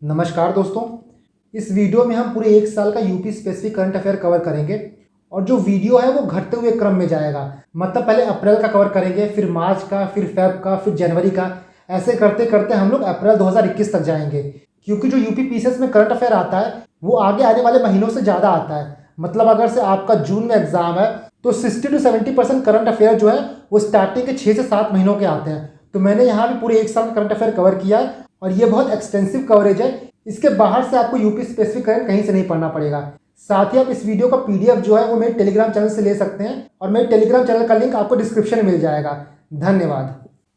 नमस्कार दोस्तों। इस वीडियो में हम पूरे एक साल का UP specific current affair cover करेंगे और जो वीडियो है वो घटते हुए क्रम में जाएगा। मतलब पहले अप्रैल का कवर करेंगे, फिर मार्च का, फिर फेब का, फिर जनवरी का। ऐसे करते करते हम लोग अप्रैल 2021 तक जाएंगे, क्योंकि जो यूपी पीसीएस में करंट अफेयर आता है वो आगे आने वाले महीनों से ज़्यादा आता है। मतलब अगर से आपका जून में एग्जाम है तो 60 to 70% करंट अफेयर जो है वो स्टार्टिंग के 6 से 7 महीनों के आते हैं। तो मैंने यहाँ भी पूरे एक साल का करंट अफेयर कवर किया है और ये बहुत एक्सटेंसिव कवरेज है। इसके बाहर से आपको यूपी स्पेसिफिक करंट कहीं से नहीं पढ़ना पड़ेगा। साथ ही आप इस वीडियो का पीडीएफ जो है वो मेरे टेलीग्राम चैनल से ले सकते हैं और मेरे टेलीग्राम चैनल का लिंक आपको डिस्क्रिप्शन में मिल जाएगा। धन्यवाद।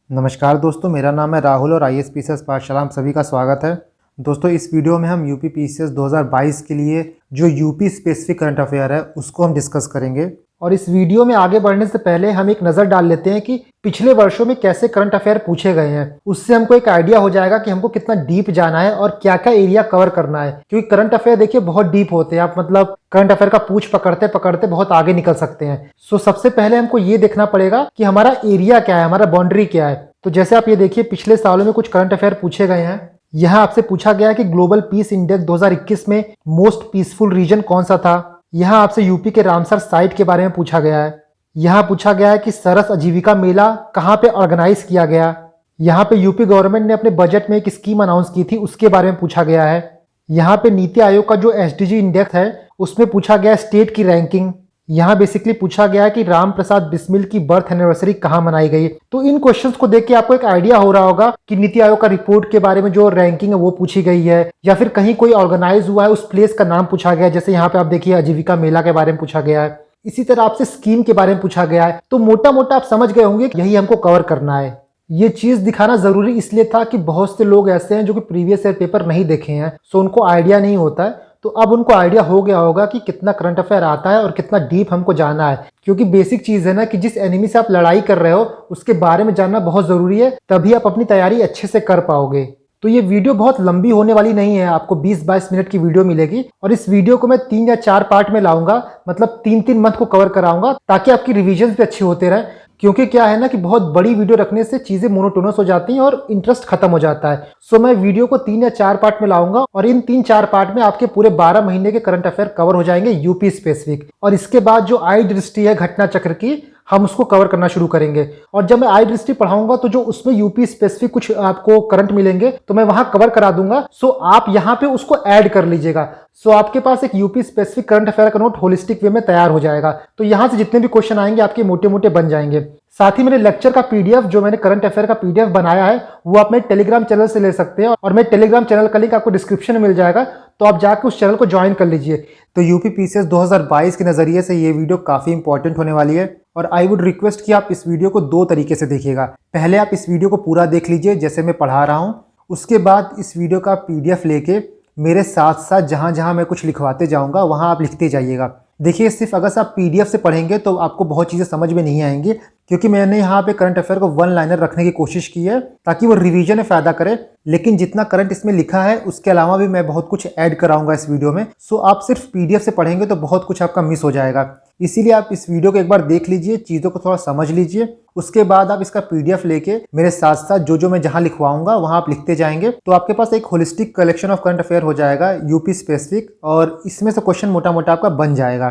नमस्कार दोस्तों, मेरा नाम है राहुल और आईएएस पीसीएस पाठशाला में सभी का स्वागत है। दोस्तों, इस वीडियो में हम यूपी पीसीएस 2022 के लिए जो यूपी स्पेसिफिक करंट अफेयर है उसको हम डिस्कस करेंगे। और इस वीडियो में आगे बढ़ने से पहले हम एक नज़र डाल लेते हैं कि पिछले वर्षों में कैसे करंट अफेयर पूछे गए हैं। उससे हमको एक आइडिया हो जाएगा कि हमको कितना डीप जाना है और क्या क्या एरिया कवर करना है, क्योंकि करंट अफेयर देखिए बहुत डीप होते हैं। आप मतलब करंट अफेयर का पूछ पकड़ते पकड़ते बहुत आगे निकल सकते हैं। सो सबसे पहले हमको ये देखना पड़ेगा कि हमारा एरिया क्या है, हमारा बाउंड्री क्या है। तो जैसे आप ये देखिए, पिछले सालों में कुछ करंट अफेयर पूछे गए हैं। यहाँ आपसे पूछा गया है कि ग्लोबल पीस इंडेक्स 2021 में मोस्ट पीसफुल रीजन कौन सा था। यहाँ आपसे यूपी के रामसर साइट के बारे में पूछा गया है। यहाँ पूछा गया है कि सरस आजीविका मेला कहाँ पे ऑर्गेनाइज किया गया। यहाँ पे यूपी गवर्नमेंट ने अपने बजट में एक स्कीम अनाउंस की थी, उसके बारे में पूछा गया है। यहाँ पे नीति आयोग का जो एसडीजी इंडेक्स है उसमें पूछा गया स्टेट की रैंकिंग। यहाँ बेसिकली पूछा गया है कि राम प्रसाद बिस्मिल की बर्थ एनिवर्सरी कहाँ मनाई गई। तो इन क्वेश्चंस को देख के आपको एक आइडिया हो रहा होगा कि नीति आयोग का रिपोर्ट के बारे में जो रैंकिंग है वो पूछी गई है, या फिर कहीं कोई ऑर्गेनाइज हुआ है उस प्लेस का नाम पूछा गया है। जैसे यहाँ पे आप देखिए आजीविका मेला के बारे में पूछा गया है। इसी तरह आपसे स्कीम के बारे में पूछा गया है। तो मोटा मोटा आप समझ गए होंगे कि यही हमको कवर करना है। ये चीज दिखाना जरूरी इसलिए था कि बहुत से लोग ऐसे हैं जो कि प्रीवियस ईयर पेपर नहीं देखे हैं, सो उनको आइडिया नहीं होता है। तो अब उनको आइडिया हो गया होगा कि कितना करंट अफेयर आता है और कितना डीप हमको जाना है, क्योंकि बेसिक चीज है ना कि जिस एनिमी से आप लड़ाई कर रहे हो उसके बारे में जानना बहुत जरूरी है, तभी आप अपनी तैयारी अच्छे से कर पाओगे। तो ये वीडियो बहुत लंबी होने वाली नहीं है, आपको 20-22 मिनट की वीडियो मिलेगी और इस वीडियो को मैं 3 या 4 पार्ट में लाऊंगा। मतलब 3-3 मंथ को कवर कराऊंगा ताकि आपकी रिविजन भी अच्छी होते रहे। क्योंकि क्या है ना कि बहुत बड़ी वीडियो रखने से चीजें मोनोटोनस हो जाती हैं और इंटरेस्ट खत्म हो जाता है। सो मैं वीडियो को 3 या 4 पार्ट में लाऊंगा और इन 3-4 पार्ट में आपके पूरे 12 महीने के करंट अफेयर कवर हो जाएंगे यूपी स्पेसिफिक। और इसके बाद जो आई दृष्टि है घटना चक्र की, हम उसको कवर करना शुरू करेंगे। और जब मैं आई दृष्टि पढ़ाऊंगा तो जो उसमें यूपी स्पेसिफिक कुछ आपको करंट मिलेंगे तो मैं वहां कवर करा दूंगा। सो आप यहाँ पे उसको ऐड कर लीजिएगा। सो आपके पास एक यूपी स्पेसिफिक करंट अफेयर का नोट होलिस्टिक वे में तैयार हो जाएगा। तो यहाँ से जितने भी क्वेश्चन आएंगे आपके मोटे मोटे बन जाएंगे। साथ ही मेरे लेक्चर का पीडीएफ, जो मैंने करंट अफेयर का पीडीएफ बनाया है, वो आप मेरे टेलीग्राम चैनल से ले सकते हैं और मेरे टेलीग्राम चैनल का लिंक आपको डिस्क्रिप्शन में मिल जाएगा। तो आप जाकर उस चैनल को ज्वाइन कर लीजिए। तो यूपी पीसीएस 2022 के नज़रिए से ये वीडियो काफ़ी इंपॉर्टेंट होने वाली है और आई वुड रिक्वेस्ट कि आप इस वीडियो को 2 तरीके से देखिएगा। पहले आप इस वीडियो को पूरा देख लीजिए जैसे मैं पढ़ा रहा हूँ। उसके बाद इस वीडियो का पीडीएफ लेके मेरे साथ साथ जहाँ जहाँ मैं कुछ लिखवाते जाऊँगा वहाँ आप लिखते जाइएगा। देखिए, सिर्फ अगर आप पीडीएफ से पढ़ेंगे तो आपको बहुत चीज़ें समझ में नहीं आएंगी, क्योंकि मैंने यहाँ पे करंट अफेयर को 1 लाइनर रखने की कोशिश की है ताकि वो रिवीजन में फ़ायदा करे। लेकिन जितना करंट इसमें लिखा है उसके अलावा भी मैं बहुत कुछ ऐड कराऊंगा इस वीडियो में। सो आप सिर्फ पीडीएफ से पढ़ेंगे तो बहुत कुछ आपका मिस हो जाएगा। इसीलिए आप इस वीडियो को एक बार देख लीजिए, चीज़ों को थोड़ा समझ लीजिए। उसके बाद आप इसका पीडीएफ लेके मेरे साथ साथ जो मैं जहाँ लिखवाऊंगा वहाँ आप लिखते जाएंगे तो आपके पास एक holistic collection of current affair हो जाएगा यूपी स्पेसिफिक, और इसमें से क्वेश्चन मोटा मोटा आपका बन जाएगा।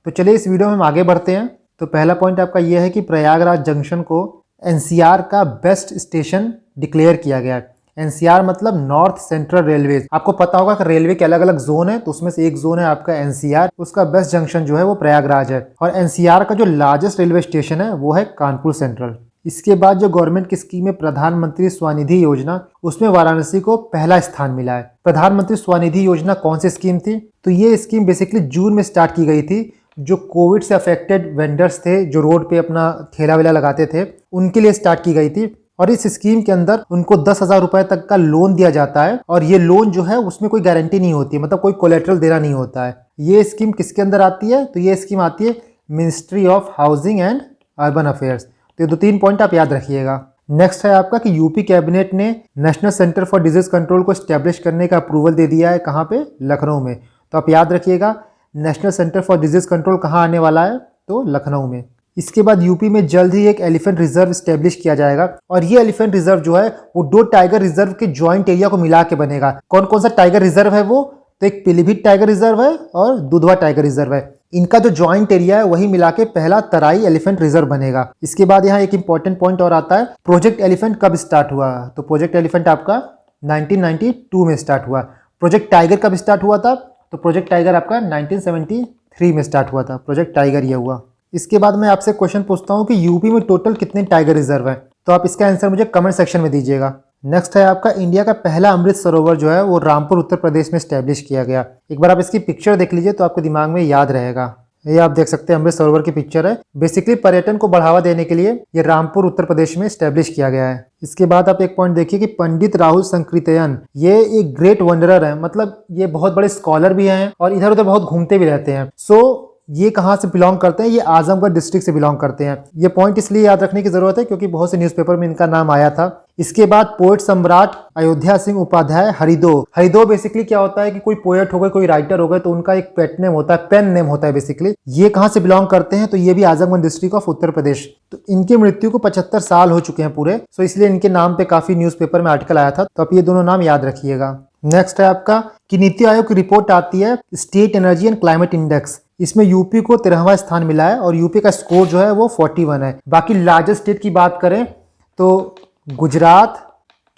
तो चलिए इस वीडियो में हम आगे बढ़ते हैं। तो पहला पॉइंट आपका यह है कि प्रयागराज जंक्शन को एनसीआर का बेस्ट स्टेशन डिक्लेयर किया गया है। एनसीआर मतलब नॉर्थ सेंट्रल रेलवे। आपको पता होगा कि रेलवे के अलग अलग जोन है, तो उसमें से एक जोन है आपका एनसीआर। उसका बेस्ट जंक्शन जो है वो प्रयागराज है। और एनसीआर का जो लार्जेस्ट रेलवे स्टेशन है वो है कानपुर सेंट्रल। इसके बाद जो गवर्नमेंट की स्कीम है प्रधानमंत्री स्वनिधि योजना, उसमें वाराणसी को पहला स्थान मिला है। प्रधानमंत्री स्वनिधि योजना कौन सी स्कीम थी? तो ये स्कीम बेसिकली जून में स्टार्ट की गई थी। जो कोविड से अफेक्टेड वेंडर्स थे, जो रोड पे अपना ठेला वेला लगाते थे, उनके लिए स्टार्ट की गई थी। और इस स्कीम के अंदर उनको 10,000 रुपए तक का लोन दिया जाता है। और ये लोन जो है उसमें कोई गारंटी नहीं होती है, मतलब कोई कोलेट्रल देना नहीं होता है। ये स्कीम किसके अंदर आती है? तो ये स्कीम आती है ministry of housing and urban affairs. तो ये 2-3 पॉइंट आप याद रखिएगा। नेक्स्ट है आपका कि यूपी कैबिनेट ने national centre for disease control को स्टैब्लिश करने का अप्रूवल दे दिया है। कहाँ पे? लखनऊ में। तो आप याद रखिएगा national centre for disease control कहाँ आने वाला है? तो लखनऊ में। इसके बाद यूपी में जल्द ही एक एलिफेंट रिजर्व स्टेब्लिश किया जाएगा और ये एलिफेंट रिजर्व जो है वो 2 टाइगर रिजर्व के ज्वाइंट एरिया को मिला के बनेगा। कौन कौन सा टाइगर रिजर्व है वो? तो एक पीलीभीत टाइगर रिजर्व है और दुधवा टाइगर रिजर्व है। इनका जो ज्वाइंट एरिया है वही मिला के पहला तराई एलिफेंट रिजर्व बनेगा। इसके बाद यहाँ एक इंपॉर्टेंट पॉइंट और आता है, प्रोजेक्ट एलिफेंट कब स्टार्ट हुआ? तो प्रोजेक्ट एलिफेंट आपका 1992 में स्टार्ट हुआ। प्रोजेक्ट टाइगर कब स्टार्ट हुआ था? तो प्रोजेक्ट टाइगर आपका 1973 में स्टार्ट हुआ था। प्रोजेक्ट टाइगर ये हुआ। इसके बाद मैं आपसे क्वेश्चन पूछता हूँ कि यूपी में टोटल कितने टाइगर रिजर्व हैं? तो आप इसका आंसर मुझे कमेंट सेक्शन में दीजिएगा। नेक्स्ट है आपका इंडिया का पहला अमृत सरोवर जो है वो रामपुर उत्तर प्रदेश में स्टैब्लिश किया गया। एक बार आप इसकी पिक्चर देख लीजिए तो आपके दिमाग में याद रहेगा। ये आप देख सकते हैं अमृत सरोवर की पिक्चर है। बेसिकली पर्यटन को बढ़ावा देने के लिए ये रामपुर उत्तर प्रदेश में स्टैब्लिश किया गया है। इसके बाद आप एक पॉइंट देखिए कि पंडित राहुल संकृतयन ये एक ग्रेट वंडरर है, मतलब ये बहुत बड़े स्कॉलर भी हैं और इधर उधर बहुत घूमते भी रहते हैं। सो ये कहाँ से बिलोंग करते हैं? ये आजमगढ़ डिस्ट्रिक्ट से बिलोंग करते हैं। ये पॉइंट इसलिए याद रखने की जरूरत है क्योंकि बहुत से न्यूज़पेपर में इनका नाम आया था। इसके बाद पोएट सम्राट अयोध्या सिंह उपाध्याय हरिदो। हरिदो बेसिकली क्या होता है कि कोई पोएट हो गए, कोई राइटर हो गए तो उनका एक पेट नेम होता है, पेन नेम होता है बेसिकली। ये कहाँ से बिलोंग करते हैं? तो ये भी आजमगढ़ डिस्ट्रिक्ट ऑफ उत्तर प्रदेश। तो इनकी मृत्यु को 75 साल हो चुके हैं पूरे, सो इसलिए इनके नाम पे काफी न्यूज़पेपर में आर्टिकल आया था। तो आप ये दोनों नाम याद रखिएगा। नेक्स्ट है आपका कि नीति आयोग की रिपोर्ट आती है state energy and climate index. इसमें यूपी को 13वां स्थान मिला है और यूपी का स्कोर जो है वो 41 है। बाकी लार्जेस्ट स्टेट की बात करें तो गुजरात,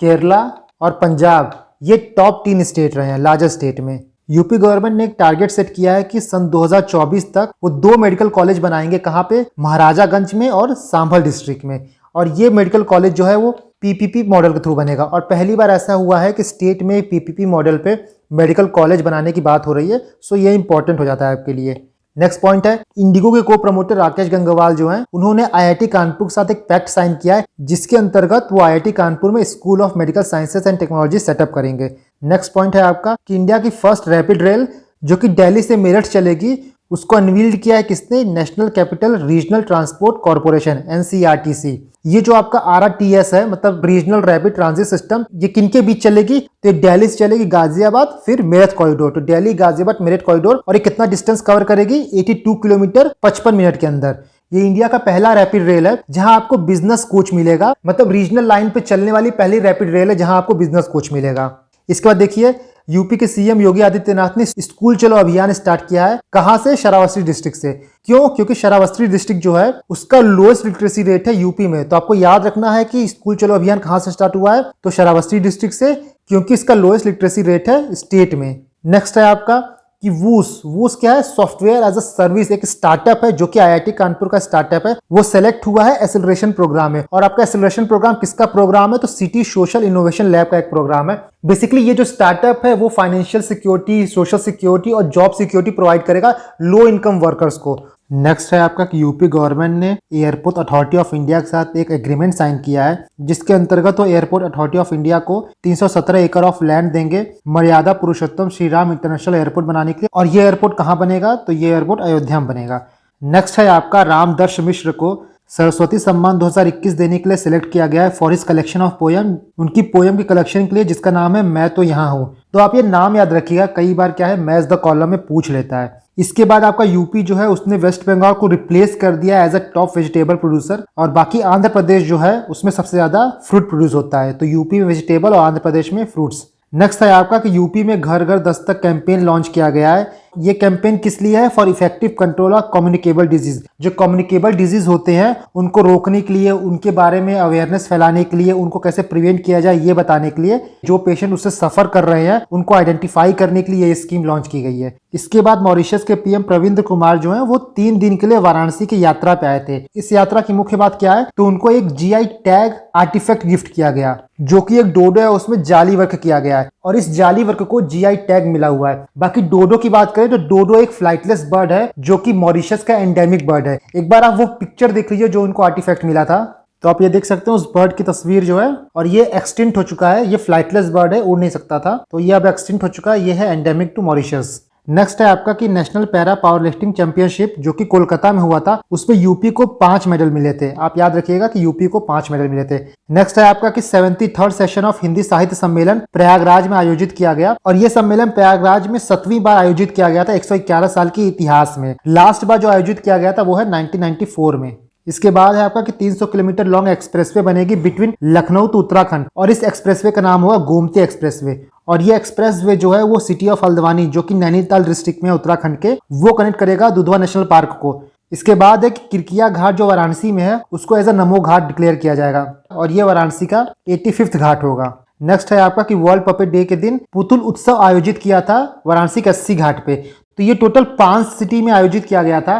केरला और पंजाब ये टॉप 3 स्टेट रहे हैं लार्जेस्ट स्टेट में। यूपी गवर्नमेंट ने एक टारगेट सेट किया है कि सन 2024 तक वो 2 मेडिकल कॉलेज बनाएंगे। कहाँ पे? महाराजागंज में और सांभर डिस्ट्रिक्ट में। और ये मेडिकल कॉलेज जो है वो पीपीपी मॉडल के थ्रू बनेगा और पहली बार ऐसा हुआ है कि स्टेट में पीपीपी मॉडल पे मेडिकल कॉलेज बनाने की बात हो रही है। सो ये इंपॉर्टेंट हो जाता है आपके लिए। नेक्स्ट पॉइंट है इंडिगो के को प्रमोटर राकेश गंगवाल जो हैं उन्होंने आईआईटी कानपुर के साथ एक पैक्ट साइन किया है जिसके अंतर्गत वो आईआईटी कानपुर में school of medical sciences and technology setup करेंगे। नेक्स्ट पॉइंट है आपका कि इंडिया की फर्स्ट रैपिड रेल जो कि दिल्ली से मेरठ चलेगी उसको अनवील्ड किया है किसने? National capital regional transport corporation NCRTC. ये जो आपका आरआरटीएस है मतलब रीजनल रैपिड ट्रांजिट सिस्टम, ये किनके बीच चलेगी? तो दिल्ली से चलेगी गाजियाबाद फिर मेरठ कॉरिडोर। तो दिल्ली गाजियाबाद मेरठ कॉरिडोर और ये कितना डिस्टेंस कवर करेगी? 82 किलोमीटर 55 मिनट के अंदर। ये इंडिया का पहला रैपिड रेल है जहां आपको बिजनेस कोच मिलेगा, मतलब रीजनल लाइन पे चलने वाली पहली रैपिड रेल है जहां आपको बिजनेस कोच मिलेगा। इसके बाद देखिए यूपी के सीएम योगी आदित्यनाथ ने स्कूल चलो अभियान स्टार्ट किया है। कहां से? श्रावस्ती डिस्ट्रिक्ट से। क्यों? क्योंकि श्रावस्ती डिस्ट्रिक्ट जो है उसका लोएस्ट लिटरेसी रेट है यूपी में। तो आपको याद रखना है कि स्कूल चलो अभियान कहां से स्टार्ट हुआ है? तो श्रावस्ती डिस्ट्रिक्ट से, क्योंकि इसका लोएस्ट लिटरेसी रेट है स्टेट में। नेक्स्ट है आपका कि वूस क्या है? सॉफ्टवेयर एज अ सर्विस एक स्टार्टअप है जो कि आईआईटी कानपुर का स्टार्टअप है। वो सेलेक्ट हुआ है एक्सेलरेशन प्रोग्राम में। और आपका एक्सेलरेशन प्रोग्राम किसका प्रोग्राम है? तो सिटी सोशल इनोवेशन लैब का एक प्रोग्राम है। बेसिकली ये जो स्टार्टअप है वो फाइनेंशियल सिक्योरिटी, सोशल सिक्योरिटी और जॉब सिक्योरिटी प्रोवाइड करेगा लो इनकम वर्कर्स को। नेक्स्ट है आपका कि यूपी गवर्नमेंट ने एयरपोर्ट अथॉरिटी ऑफ इंडिया के साथ एक एग्रीमेंट साइन किया है जिसके अंतर्गत वो एयरपोर्ट अथॉरिटी ऑफ इंडिया को 317 एकड़ ऑफ लैंड देंगे मर्यादा पुरुषोत्तम श्री राम इंटरनेशनल एयरपोर्ट बनाने के लिए। और ये एयरपोर्ट कहाँ बनेगा? तो ये एयरपोर्ट अयोध्या में बनेगा। नेक्स्ट है आपका रामदर्श मिश्र को सरस्वती सम्मान 2021 देने के लिए सिलेक्ट किया गया है for his collection of poem, उनकी पोयम की कलेक्शन के लिए जिसका नाम है मैं तो यहाँ हूँ। तो आप ये नाम याद रखिएगा, कई बार क्या है मैच द कॉलम में पूछ लेता है। इसके बाद आपका यूपी जो है उसने वेस्ट बंगाल को रिप्लेस कर दिया as a top vegetable producer. और बाकी आंध्र प्रदेश जो है उसमें सबसे ज्यादा फ्रूट प्रोड्यूस होता है। तो यूपी में वेजिटेबल और आंध्र प्रदेश में फ्रूट्स। नेक्स्ट है आपका कि यूपी में घर घर दस्तक कैंपेन लॉन्च किया गया है। ये कैंपेन किस लिए है? For effective control of communicable disease. जो कम्युनिकेबल डिजीज होते हैं उनको रोकने के लिए, उनके बारे में अवेयरनेस फैलाने के लिए, उनको कैसे प्रिवेंट किया जाए ये बताने के लिए, जो पेशेंट उससे सफर कर रहे हैं उनको आइडेंटिफाई करने के लिए ये स्कीम लॉन्च की गई है। इसके बाद मॉरिशस के पीएम प्रविंद्र कुमार जो है वो 3 दिन के लिए वाराणसी की यात्रा पे आए थे। इस यात्रा की मुख्य बात क्या है? तो उनको एक जीआई टैग आर्टिफैक्ट गिफ्ट किया गया जो कि एक डोडो है, उसमें जाली वर्क किया गया है और इस जाली वर्क को जीआई टैग मिला हुआ है। बाकी डोडो की बात करें तो डोडो एक फ्लाइटलेस बर्ड है जो कि मॉरिशस का एंडेमिक बर्ड है। एक बार आप वो पिक्चर देख लीजिए जो उनको आर्टिफैक्ट मिला था, तो आप ये देख सकते हैं उस बर्ड की तस्वीर जो है, और ये एक्सटिंक्ट हो चुका है। ये फ्लाइटलेस बर्ड है, उड़ नहीं सकता था, तो ये अब एक्सटिंक्ट हो चुका है। ये है एंडेमिक टू मॉरिशस। नेक्स्ट है आपका कि national para power lifting championship जो कि कोलकाता में हुआ था, उसमें यूपी को 5 मेडल मिले थे। आप याद रखिएगा कि यूपी को 5 मेडल मिले थे। नेक्स्ट है आपका कि 73rd सेशन ऑफ हिंदी साहित्य सम्मेलन प्रयागराज में आयोजित किया गया और यह सम्मेलन प्रयागराज में 7वीं बार आयोजित किया गया था 111 साल के इतिहास में। लास्ट बार जो आयोजित किया गया था वो है 1994 में। इसके बाद है आपका कि 300 किलोमीटर लॉन्ग एक्सप्रेसवे बनेगी बिटवीन लखनऊ टू उत्तराखंड और इस एक्सप्रेसवे का नाम होगा गोमती एक्सप्रेसवे। और ये एक्सप्रेसवे जो है वो सिटी ऑफ हल्द्वानी जो कि नैनीताल डिस्ट्रिक्ट में उत्तराखंड के, वो कनेक्ट करेगा दुधवा नेशनल पार्क को। इसके बाद है कि किरकिया घाट जो वाराणसी में है उसको as a Namo Ghat declare किया जाएगा और ये वाराणसी का 85th घाट होगा। नेक्स्ट है आपका कि वर्ल्ड पपेट डे के दिन पुतुल उत्सव आयोजित किया था वाराणसी के 80 घाट पे। तो ये टोटल 5 सिटी में आयोजित किया गया था।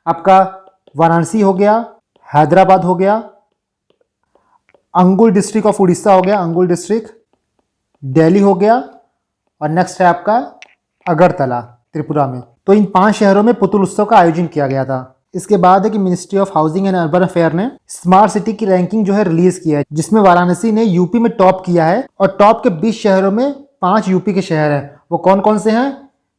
आपका वाराणसी हो गया, हैदराबाद हो गया, अंगुल डिस्ट्रिक्ट ऑफ उड़ीसा हो गया, अंगुल डिस्ट्रिक्ट, दिल्ली हो गया और नेक्स्ट है आपका अगरतला त्रिपुरा में। तो इन 5 शहरों में पुतुल उत्सव का आयोजन किया गया था। इसके बाद है कि ministry of housing and urban affair ने स्मार्ट सिटी की रैंकिंग जो है रिलीज किया है, जिसमें वाराणसी ने यूपी में टॉप किया है और टॉप के 20 शहरों में 5 यूपी के शहर हैं। वो कौन कौन से हैं?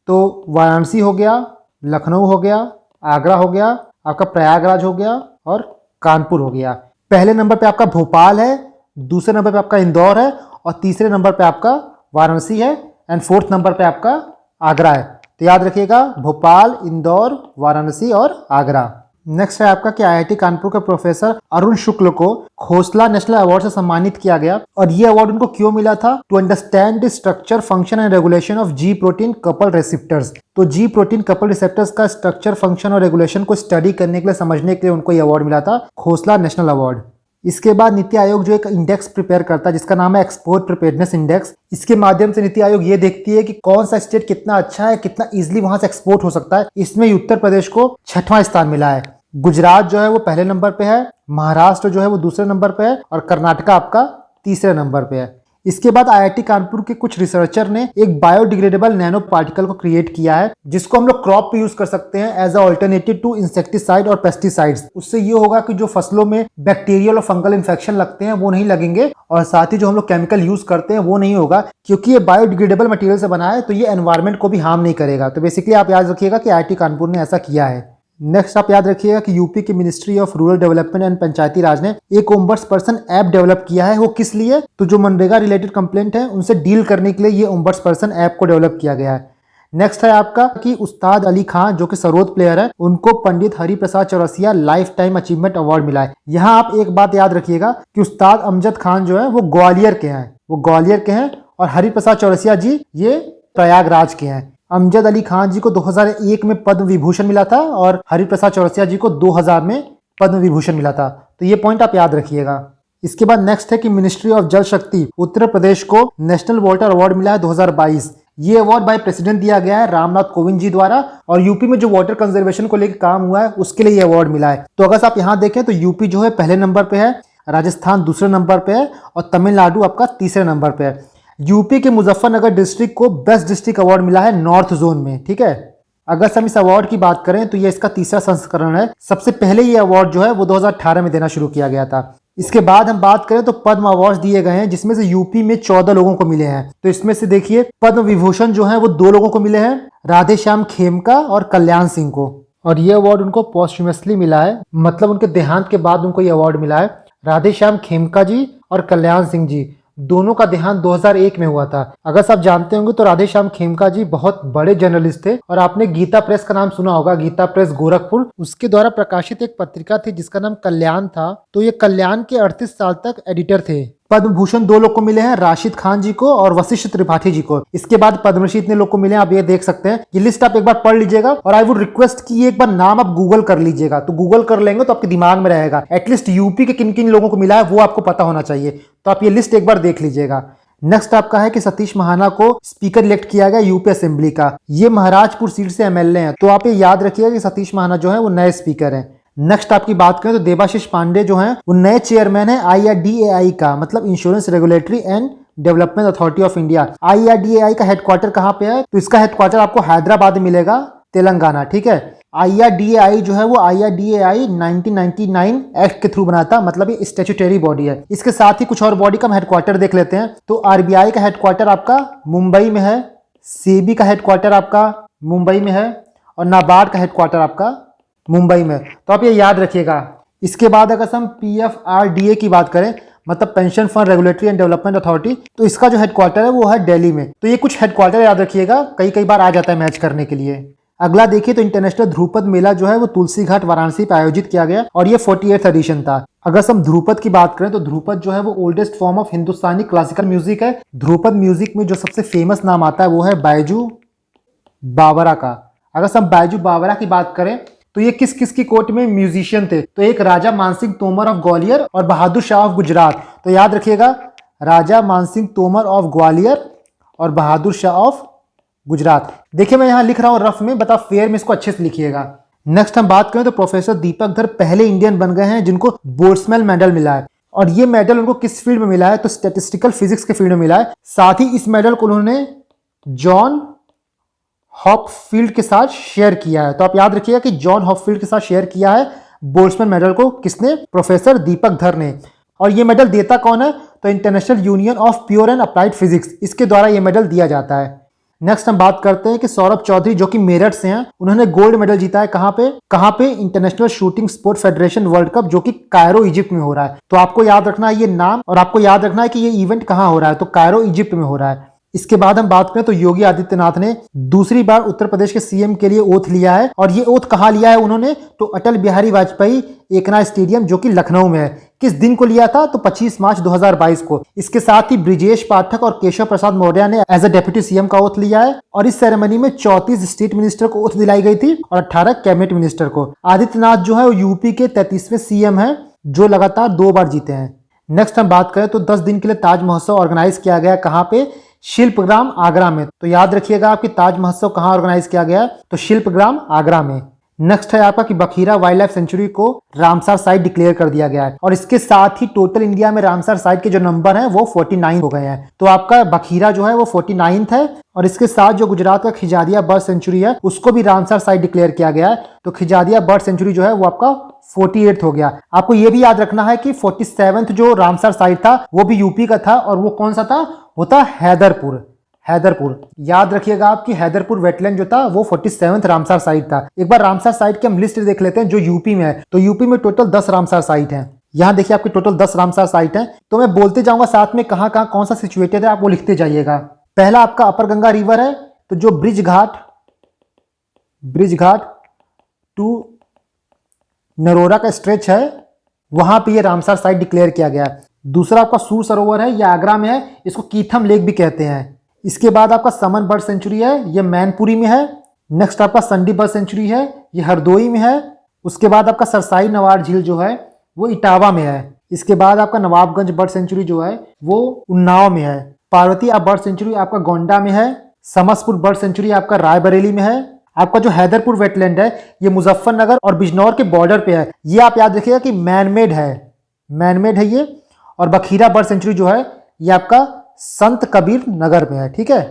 तो वाराणसी हो गया, लखनऊ हो गया, आगरा हो गया, आपका प्रयागराज हो गया और कानपुर हो गया। पहले नंबर पे आपका भोपाल है, दूसरे नंबर पे आपका इंदौर है और तीसरे नंबर पे आपका वाराणसी है एंड 4th नंबर पे आपका आगरा है। तो याद रखिएगा भोपाल, इंदौर, वाराणसी और आगरा। नेक्स्ट है आपका कि आईआईटी कानपुर के प्रोफेसर अरुण शुक्ल को खोसला नेशनल अवार्ड से सम्मानित किया गया और ये अवार्ड उनको क्यों मिला था? To understand the structure, function and regulation of G protein couple receptors. तो जी प्रोटीन कपल रिसेप्टर्स का स्ट्रक्चर, फंक्शन और रेगुलेशन को स्टडी करने के लिए, समझने के लिए उनको ये अवार्ड मिला था, खोसला नेशनल अवार्ड। इसके बाद नीति आयोग जो एक इंडेक्स प्रिपेयर करता है जिसका नाम है एक्सपोर्ट प्रिपेयर्डनेस इंडेक्स। इसके माध्यम से नीति आयोग ये देखती है कि कौन सा स्टेट कितना अच्छा है, कितना इजीली वहां से एक्सपोर्ट हो सकता है। इसमें उत्तर प्रदेश को 6वां स्थान मिला है, गुजरात जो है वो पहले नंबर पे है, महाराष्ट्र जो है वो दूसरे नंबर पे है और कर्नाटका आपका तीसरे नंबर पे है। इसके बाद आईआईटी कानपुर के कुछ रिसर्चर ने एक बायोडिग्रेडेबल नैनो पार्टिकल को क्रिएट किया है जिसको हम लोग क्रॉप पे यूज कर सकते हैं as a alternative to insecticide और पेस्टिसाइड्स। उससे ये होगा कि जो फसलों में बैक्टीरियल और फंगल इन्फेक्शन लगते हैं वो नहीं लगेंगे और साथ ही जो हम लोग केमिकल यूज करते हैं वो नहीं होगा, क्योंकि ये बायोडिग्रेडेबल मटेरियल से बना है तो ये एनवायरमेंट को भी हार्म नहीं करेगा। तो बेसिकली आप याद रखिएगा कि आईआईटी कानपुर ने ऐसा किया है। नेक्स्ट आप याद रखिएगा कि यूपी की ministry of rural development and Panchayati Raj ने एक ओम्बड्सपर्सन ऐप डेवलप किया है। वो किस लिए? तो जो मनरेगा रिलेटेड कंप्लेंट है उनसे डील करने के लिए ये ओम्बड्सपर्सन ऐप को डेवलप किया गया है। नेक्स्ट है आपका कि उस्ताद अली खान जो कि सरोद प्लेयर है, उनको Pandit Hari Prasad Chaurasia life time achievement award मिला है। यहाँ आप एक बात याद रखिएगा कि उस्ताद अमजद खान जो है वो ग्वालियर के हैं, और हरि प्रसाद चौरसिया जी ये प्रयागराज के हैं। अमजद अली खान जी को 2001 में पद्म विभूषण मिला था और हरि प्रसाद चौरसिया जी को 2000 में पद्म विभूषण मिला था। तो ये पॉइंट आप याद रखिएगा। इसके बाद नेक्स्ट है कि मिनिस्ट्री ऑफ जल शक्ति उत्तर प्रदेश को नेशनल वाटर अवार्ड मिला है 2022। ये अवार्ड बाय प्रेसिडेंट दिया गया है रामनाथ कोविंद जी द्वारा और यूपी में जो वाटर कंजर्वेशन को लेकर काम हुआ है उसके लिए ये अवार्ड मिला है। तो अगर आप यहाँ देखें तो यूपी जो है पहले नंबर पे है, राजस्थान दूसरे नंबर पे है और तमिलनाडु आपका तीसरे नंबर पे है। यूपी के मुजफ्फरनगर डिस्ट्रिक्ट को बेस्ट डिस्ट्रिक्ट अवार्ड मिला है नॉर्थ जोन में। ठीक है, अगर हम इस अवार्ड की बात करें तो ये इसका तीसरा संस्करण है। सबसे पहले ये अवार्ड जो है वो 2018 में देना शुरू किया गया था। इसके बाद हम बात करें तो पद्म अवार्ड दिए गए हैं जिसमें से यूपी में 14 लोगों को मिले हैं। तो इसमें से देखिए पद्म विभूषण जो है वो 2 लोगों को मिले हैं, राधे श्याम खेमका और कल्याण सिंह को, और ये अवार्ड उनको पोस्टह्यूमसली मिला है, मतलब उनके देहांत के बाद उनको ये अवार्ड मिला है। राधे श्याम खेमका जी और कल्याण सिंह जी दोनों का देहांत 2001 में हुआ था। अगर आप जानते होंगे तो राधे श्याम खेमका जी बहुत बड़े जर्नलिस्ट थे और आपने गीता प्रेस का नाम सुना होगा, गीता प्रेस गोरखपुर, उसके द्वारा प्रकाशित एक पत्रिका थी जिसका नाम कल्याण था। तो ये कल्याण के 38 साल तक एडिटर थे। पद्म भूषण 2 लोग को मिले हैं, राशिद खान जी को और वशिष्ठ त्रिपाठी जी को। इसके बाद पद्मश्री इतने लोग को मिले हैं, आप ये देख सकते हैं। ये लिस्ट आप एक बार पढ़ लीजिएगा और आई वुड रिक्वेस्ट कि एक बार नाम आप गूगल कर लीजिएगा। तो गूगल कर लेंगे तो आपके दिमाग में रहेगा एटलीस्ट यूपी के किन किन लोगों को मिला है वो आपको पता होना चाहिए। तो आप ये लिस्ट एक बार देख लीजिएगा। नेक्स्ट आपका है कि सतीश महाना को स्पीकर इलेक्ट किया गया यूपी असेंबली का। ये महाराजपुर सीट से एमएलए हैं। तो आप ये याद रखिएगा कि सतीश महाना जो है वो नए स्पीकर हैं। नेक्स्ट आपकी बात करें तो देबाशीष पांडे जो हैं वो नए चेयरमैन है IRDAI का, मतलब insurance regulatory and development authority of India. IRDAI का हेडक्वार्टर कहाँ पे है? तो इसका हेडक्वार्टर आपको हैदराबाद में मिलेगा, तेलंगाना। ठीक है, IRDAI जो है वो IRDAI 1999 एक्ट के थ्रू बना था, मतलब ये स्टैट्यूटरी बॉडी है। इसके साथ ही कुछ और बॉडी का हम हेडक्वार्टर देख लेते हैं। तो RBI का हेडक्वार्टर आपका मुंबई में है, सेबी का हेडक्वार्टर आपका मुंबई में है, और नाबार्ड का हेडक्वार्टर आपका मुंबई में। तो आप ये याद रखिएगा। इसके बाद अगर हम PFRDA की बात करें, मतलब pension fund regulatory and development authority, तो इसका जो हेडक्वार्टर है वो है दिल्ली में। तो ये कुछ हेडक्वार्टर याद रखिएगा, कई बार आ जाता है मैच करने के लिए। अगला देखिए तो इंटरनेशनल ध्रुपद मेला जो है वो तुलसी घाट वाराणसी पे आयोजित किया गया, और ये 48th एडिशन था। अगर हम ध्रुपद की बात करें तो ध्रुपद जो है वो oldest form of Hindustani classical music है। ध्रुपद म्यूजिक में जो सबसे फेमस नाम आता है वो है बैजू बावरा का। अगर हम बैजू बावरा की बात करें तो ये किस किस की कोर्ट में म्यूजिशियन थे, तो एक राजा मानसिंह तोमर ऑफ ग्वालियर और बहादुर शाह ऑफ गुजरात। तो याद रखिएगा, राजा मानसिंह तोमर ऑफ ग्वालियर और बहादुर शाह ऑफ गुजरात। देखिए मैं यहाँ लिख रहा हूँ रफ में, बता फेयर में इसको अच्छे से लिखिएगा। नेक्स्ट हम बात करें तो प्रोफेसर दीपक धर पहले इंडियन बन गए हैं जिनको बोल्ट्जमैन मेडल मिला है, और ये मेडल उनको किस फील्ड में मिला है, तो स्टैटिस्टिकल फिजिक्स के फील्ड में मिला है। साथ ही इस मेडल को उन्होंने जॉन हॉपफील्ड के साथ शेयर किया है। तो आप याद रखिएगा कि जॉन हॉपफील्ड के साथ शेयर किया है बोल्ट्जमैन मेडल को, किसने, प्रोफेसर दीपक धर ने। और ये मेडल देता कौन है, तो international union of pure and applied physics, इसके द्वारा ये मेडल दिया जाता है। नेक्स्ट हम बात करते हैं कि सौरभ चौधरी जो कि मेरठ से हैं, उन्होंने गोल्ड मेडल जीता है। कहाँ पे international shooting sport federation world cup जो कि कायरो इजिप्ट में हो रहा है। तो आपको याद रखना है ये नाम, और आपको याद रखना है कि ये इवेंट कहाँ हो रहा है, तो कायरो इजिप्ट में हो रहा है। इसके बाद हम बात करें तो योगी आदित्यनाथ ने दूसरी बार उत्तर प्रदेश के सीएम के लिए ओथ लिया है, और ये ओथ कहाँ लिया है उन्होंने, तो अटल बिहारी वाजपेयी एकना स्टेडियम जो कि लखनऊ में है। किस दिन को लिया था, तो 25 मार्च 2022 को। इसके साथ ही ब्रिजेश पाठक और केशव प्रसाद मौर्य ने एज अ डेप्यूटी सीएम का ओथ लिया है, और इस सेरेमनी में 34 स्टेट मिनिस्टर को ओथ दिलाई गई थी और 18 कैबिनेट मिनिस्टर को। आदित्यनाथ जो है वो यूपी के 33वें सीएम है जो लगातार 2 बार जीते हैं। नेक्स्ट हम बात करें तो 10 दिन के लिए ताज महोत्सव ऑर्गेनाइज किया गया, कहाँ पे, शिल्पग्राम आगरा में। तो याद रखिएगा आपकी ताज महोत्सव कहाँ ऑर्गेनाइज किया गया है, तो शिल्पग्राम आगरा में। नेक्स्ट है आपका कि बखीरा वाइल्ड लाइफ सेंचुरी को रामसर साइट डिक्लेयर कर दिया गया है, और इसके साथ ही टोटल इंडिया में रामसर साइट के जो नंबर हैं वो 49 हो गए हैं। तो आपका बखीरा जो है वो 49th है, और इसके साथ जो गुजरात का खिजादिया बर्ड सेंचुरी है उसको भी रामसर साइट डिक्लेयर किया गया है। तो खिजादिया बर्ड सेंचुरी जो है वो आपका 48th हो गया। आपको ये भी याद रखना है कि 47th जो रामसर साइट था वो भी यूपी का था, और वो कौन सा था, वो था हैदरपुर। याद रखिएगा आपकी हैदरपुर वेटलैंड जो था वो 47th रामसर साइट था। एक बार रामसर साइट की हम लिस्ट देख लेते हैं जो यूपी में है। तो यूपी में टोटल 10 रामसर साइट हैं। यहाँ देखिए आपकी टोटल 10 रामसर साइट है। तो मैं बोलते जाऊंगा साथ में कहाँ कौन सा सिचुएटेड है, आप वो लिखते जाइएगा। पहला आपका अपर गंगा रिवर है, तो जो ब्रिज घाट टू नरोरा का स्ट्रेच है वहां पे ये रामसर साइट डिक्लेयर किया गया है। दूसरा आपका सूर सरोवर है, ये आगरा में है, इसको कीथम लेक भी कहते हैं। इसके बाद आपका समन बर्ड सेंचुरी है, ये मैनपुरी में है। नेक्स्ट आपका संडी बर्ड सेंचुरी है, ये हरदोई में है। उसके बाद आपका सरसाई नवार झील जो है वो इटावा में है। इसके बाद आपका नवाबगंज बर्ड सेंचुरी जो है वो उन्नाव में है। पार्वती बर्ड सेंचुरी आपका गोंडा में है। समसपुर बर्ड सेंचुरी आपका रायबरेली में है। आपका जो हैदरपुर वेटलैंड है ये मुजफ्फरनगर और बिजनौर के बॉर्डर पे है। ये आप याद रखिएगा कि मैनमेड है ये। और बखीरा बर्ड सेंचुरी जो है ये आपका संत कबीर नगर में है। ठीक है,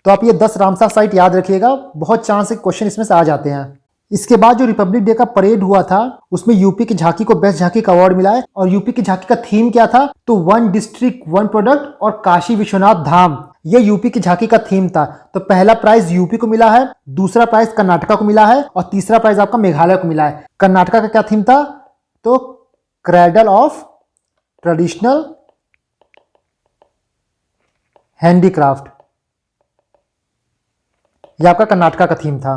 तो आप ये 10 रामसर साइट याद रखिएगा, बहुत चांस से क्वेश्चन इसमें से आ जाते हैं। इसके बाद जो रिपब्लिक डे का परेड हुआ था उसमें यूपी की झांकी को बेस्ट झांकी का अवार्ड मिला है। और यूपी की झांकी का थीम क्या था, तो 1 डिस्ट्रिक्ट 1 प्रोडक्ट और काशी विश्वनाथ धाम, ये यूपी की झांकी का थीम था। तो पहला प्राइज यूपी को मिला है, दूसरा प्राइज कर्नाटका को मिला है, और तीसरा प्राइज आपका मेघालय को मिला है। कर्नाटका का क्या थीम था, तो क्रैडल ऑफ ट्रेडिशनल हैंडीक्राफ्ट, यह आपका कर्नाटका का थीम था।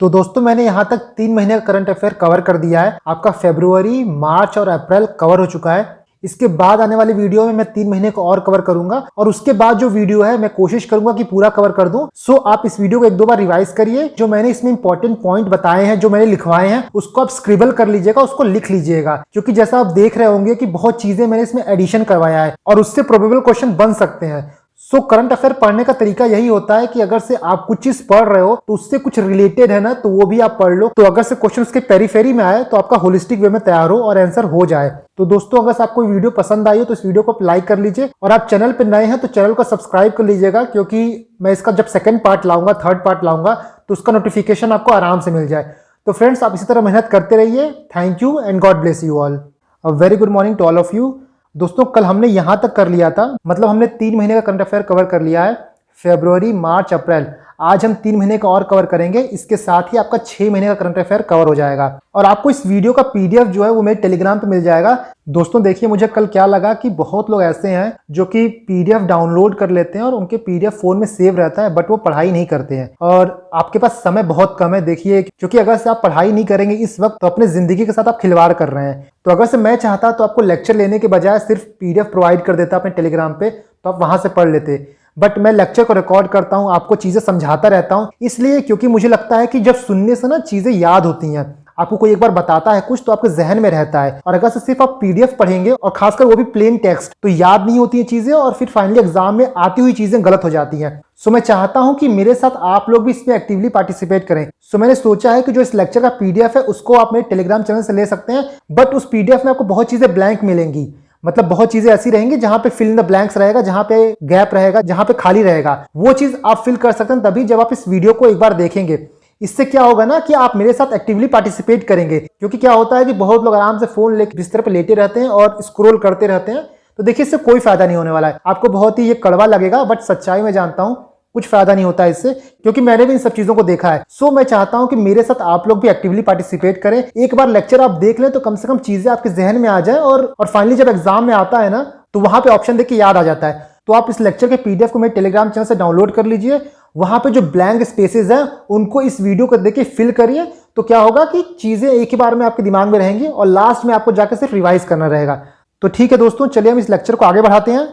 तो दोस्तों मैंने यहां तक 3 महीने का करंट अफेयर कवर कर दिया है। आपका फरवरी, मार्च और अप्रैल कवर हो चुका है। इसके बाद आने वाली वीडियो में मैं 3 महीने को और कवर करूंगा, और उसके बाद जो वीडियो है मैं कोशिश करूंगा कि पूरा कवर कर दूं। सो आप इस वीडियो को 1-2 बार रिवाइज करिए। जो मैंने इसमें इंपॉर्टेंट पॉइंट बताए हैं, जो मैंने लिखवाए हैं, उसको आप स्क्रिबल कर लीजिएगा, उसको लिख लीजिएगा, क्योंकि जैसा आप देख रहे होंगे कि बहुत चीजें मैंने इसमें एडिशन करवाया है और उससे प्रोबेबल क्वेश्चन बन सकते हैं। सो करंट अफेयर पढ़ने का तरीका यही होता है कि अगर से आप कुछ चीज पढ़ रहे हो तो उससे कुछ रिलेटेड है ना, तो वो भी आप पढ़ लो। तो अगर से क्वेश्चन उसके पेरीफेरी में आए तो आपका होलिस्टिक वे में तैयार हो और आंसर हो जाए। तो दोस्तों अगर आपको वीडियो पसंद आई हो तो इस वीडियो को लाइक कर लीजिए, और आप चैनल पर नए हैं तो चैनल को सब्सक्राइब कर लीजिएगा, क्योंकि मैं इसका जब सेकंड पार्ट लाऊंगा, थर्ड पार्ट लाऊंगा, तो उसका नोटिफिकेशन आपको आराम से मिल जाए। तो फ्रेंड्स आप इसी तरह मेहनत करते रहिए। Thank you and God bless you all. A very good morning to all of you. दोस्तों कल हमने यहां तक कर लिया था, मतलब हमने 3 महीने का करंट अफेयर कवर कर लिया है, फरवरी, मार्च, अप्रैल। आज हम 3 महीने का और कवर करेंगे, इसके साथ ही आपका 6 महीने का करंट अफेयर कवर हो जाएगा। और आपको इस वीडियो का पीडीएफ जो है वो मेरे टेलीग्राम पे मिल जाएगा। दोस्तों देखिए, मुझे कल क्या लगा कि बहुत लोग ऐसे हैं जो कि पीडीएफ डाउनलोड कर लेते हैं और उनके पीडीएफ फोन में सेव रहता है, बट वो पढ़ाई नहीं करते हैं और आपके पास समय बहुत कम है। देखिए, क्योंकि अगर से आप पढ़ाई नहीं करेंगे इस वक्त तो अपने जिंदगी के साथ आप खिलवाड़ कर रहे हैं। तो अगर से मैं चाहता तो आपको लेक्चर लेने के बजाय सिर्फ पीडीएफ प्रोवाइड कर देता अपने टेलीग्राम पे, तो आप वहां से पढ़ लेते। बट मैं लेक्चर को रिकॉर्ड करता हूं, आपको चीजें समझाता रहता हूं, इसलिए क्योंकि मुझे लगता है कि जब सुनने से ना चीजें याद होती हैं, आपको कोई एक बार बताता है कुछ तो आपके जहन में रहता है। और अगर से सिर्फ आप पीडीएफ पढ़ेंगे और खासकर वो भी प्लेन टेक्स्ट, तो याद नहीं होती है चीजें और फिर फाइनली एग्जाम में आती हुई चीजें गलत हो जाती हैं। सो मैं चाहता हूं कि मेरे साथ आप लोग भी इसमें एक्टिवली पार्टिसिपेट करें। सो मैंने सोचा है कि जो इस लेक्चर का पीडीएफ है उसको आप मेरे टेलीग्राम चैनल से ले सकते हैं, बट उस पीडीएफ में आपको बहुत चीजें ब्लैंक मिलेंगी। मतलब बहुत चीजें ऐसी रहेंगी जहां पे फिल इन द ब्लैंक्स रहेगा, जहां पे गैप रहेगा, जहां पे खाली रहेगा, वो चीज आप फिल कर सकते हैं तभी जब आप इस वीडियो को एक बार देखेंगे। इससे क्या होगा ना कि आप मेरे साथ एक्टिवली पार्टिसिपेट करेंगे, क्योंकि क्या होता है कि बहुत लोग आराम से फोन लेकर बिस्तर पे लेटे रहते हैं और स्क्रॉल करते रहते हैं। तो देखिए, इससे कोई फायदा नहीं होने वाला है। आपको बहुत ही ये कड़वा लगेगा, बट सच्चाई में जानता हूं कुछ फायदा नहीं होता है इससे, क्योंकि मैंने भी इन सब चीजों को देखा है। सो मैं चाहता हूं कि मेरे साथ आप लोग भी एक्टिवली पार्टिसिपेट करें। एक बार लेक्चर आप देख लें तो कम से कम चीजें आपके जहन में आ जाए और फाइनली जब एग्जाम में आता है ना तो वहां पे ऑप्शन देख के याद आ जाता है। तो आप इस लेक्चर के पीडीएफ को मेरे टेलीग्राम चैनल से डाउनलोड कर लीजिए। वहां पे जो ब्लैंक स्पेसेस हैं उनको इस वीडियो को देख के फिल करिए। तो क्या होगा कि चीजें एक ही बार में आपके दिमाग में रहेंगी और लास्ट में आपको जाकर सिर्फ रिवाइज करना रहेगा। तो ठीक है दोस्तों, चलिए हम इस लेक्चर को आगे बढ़ाते हैं।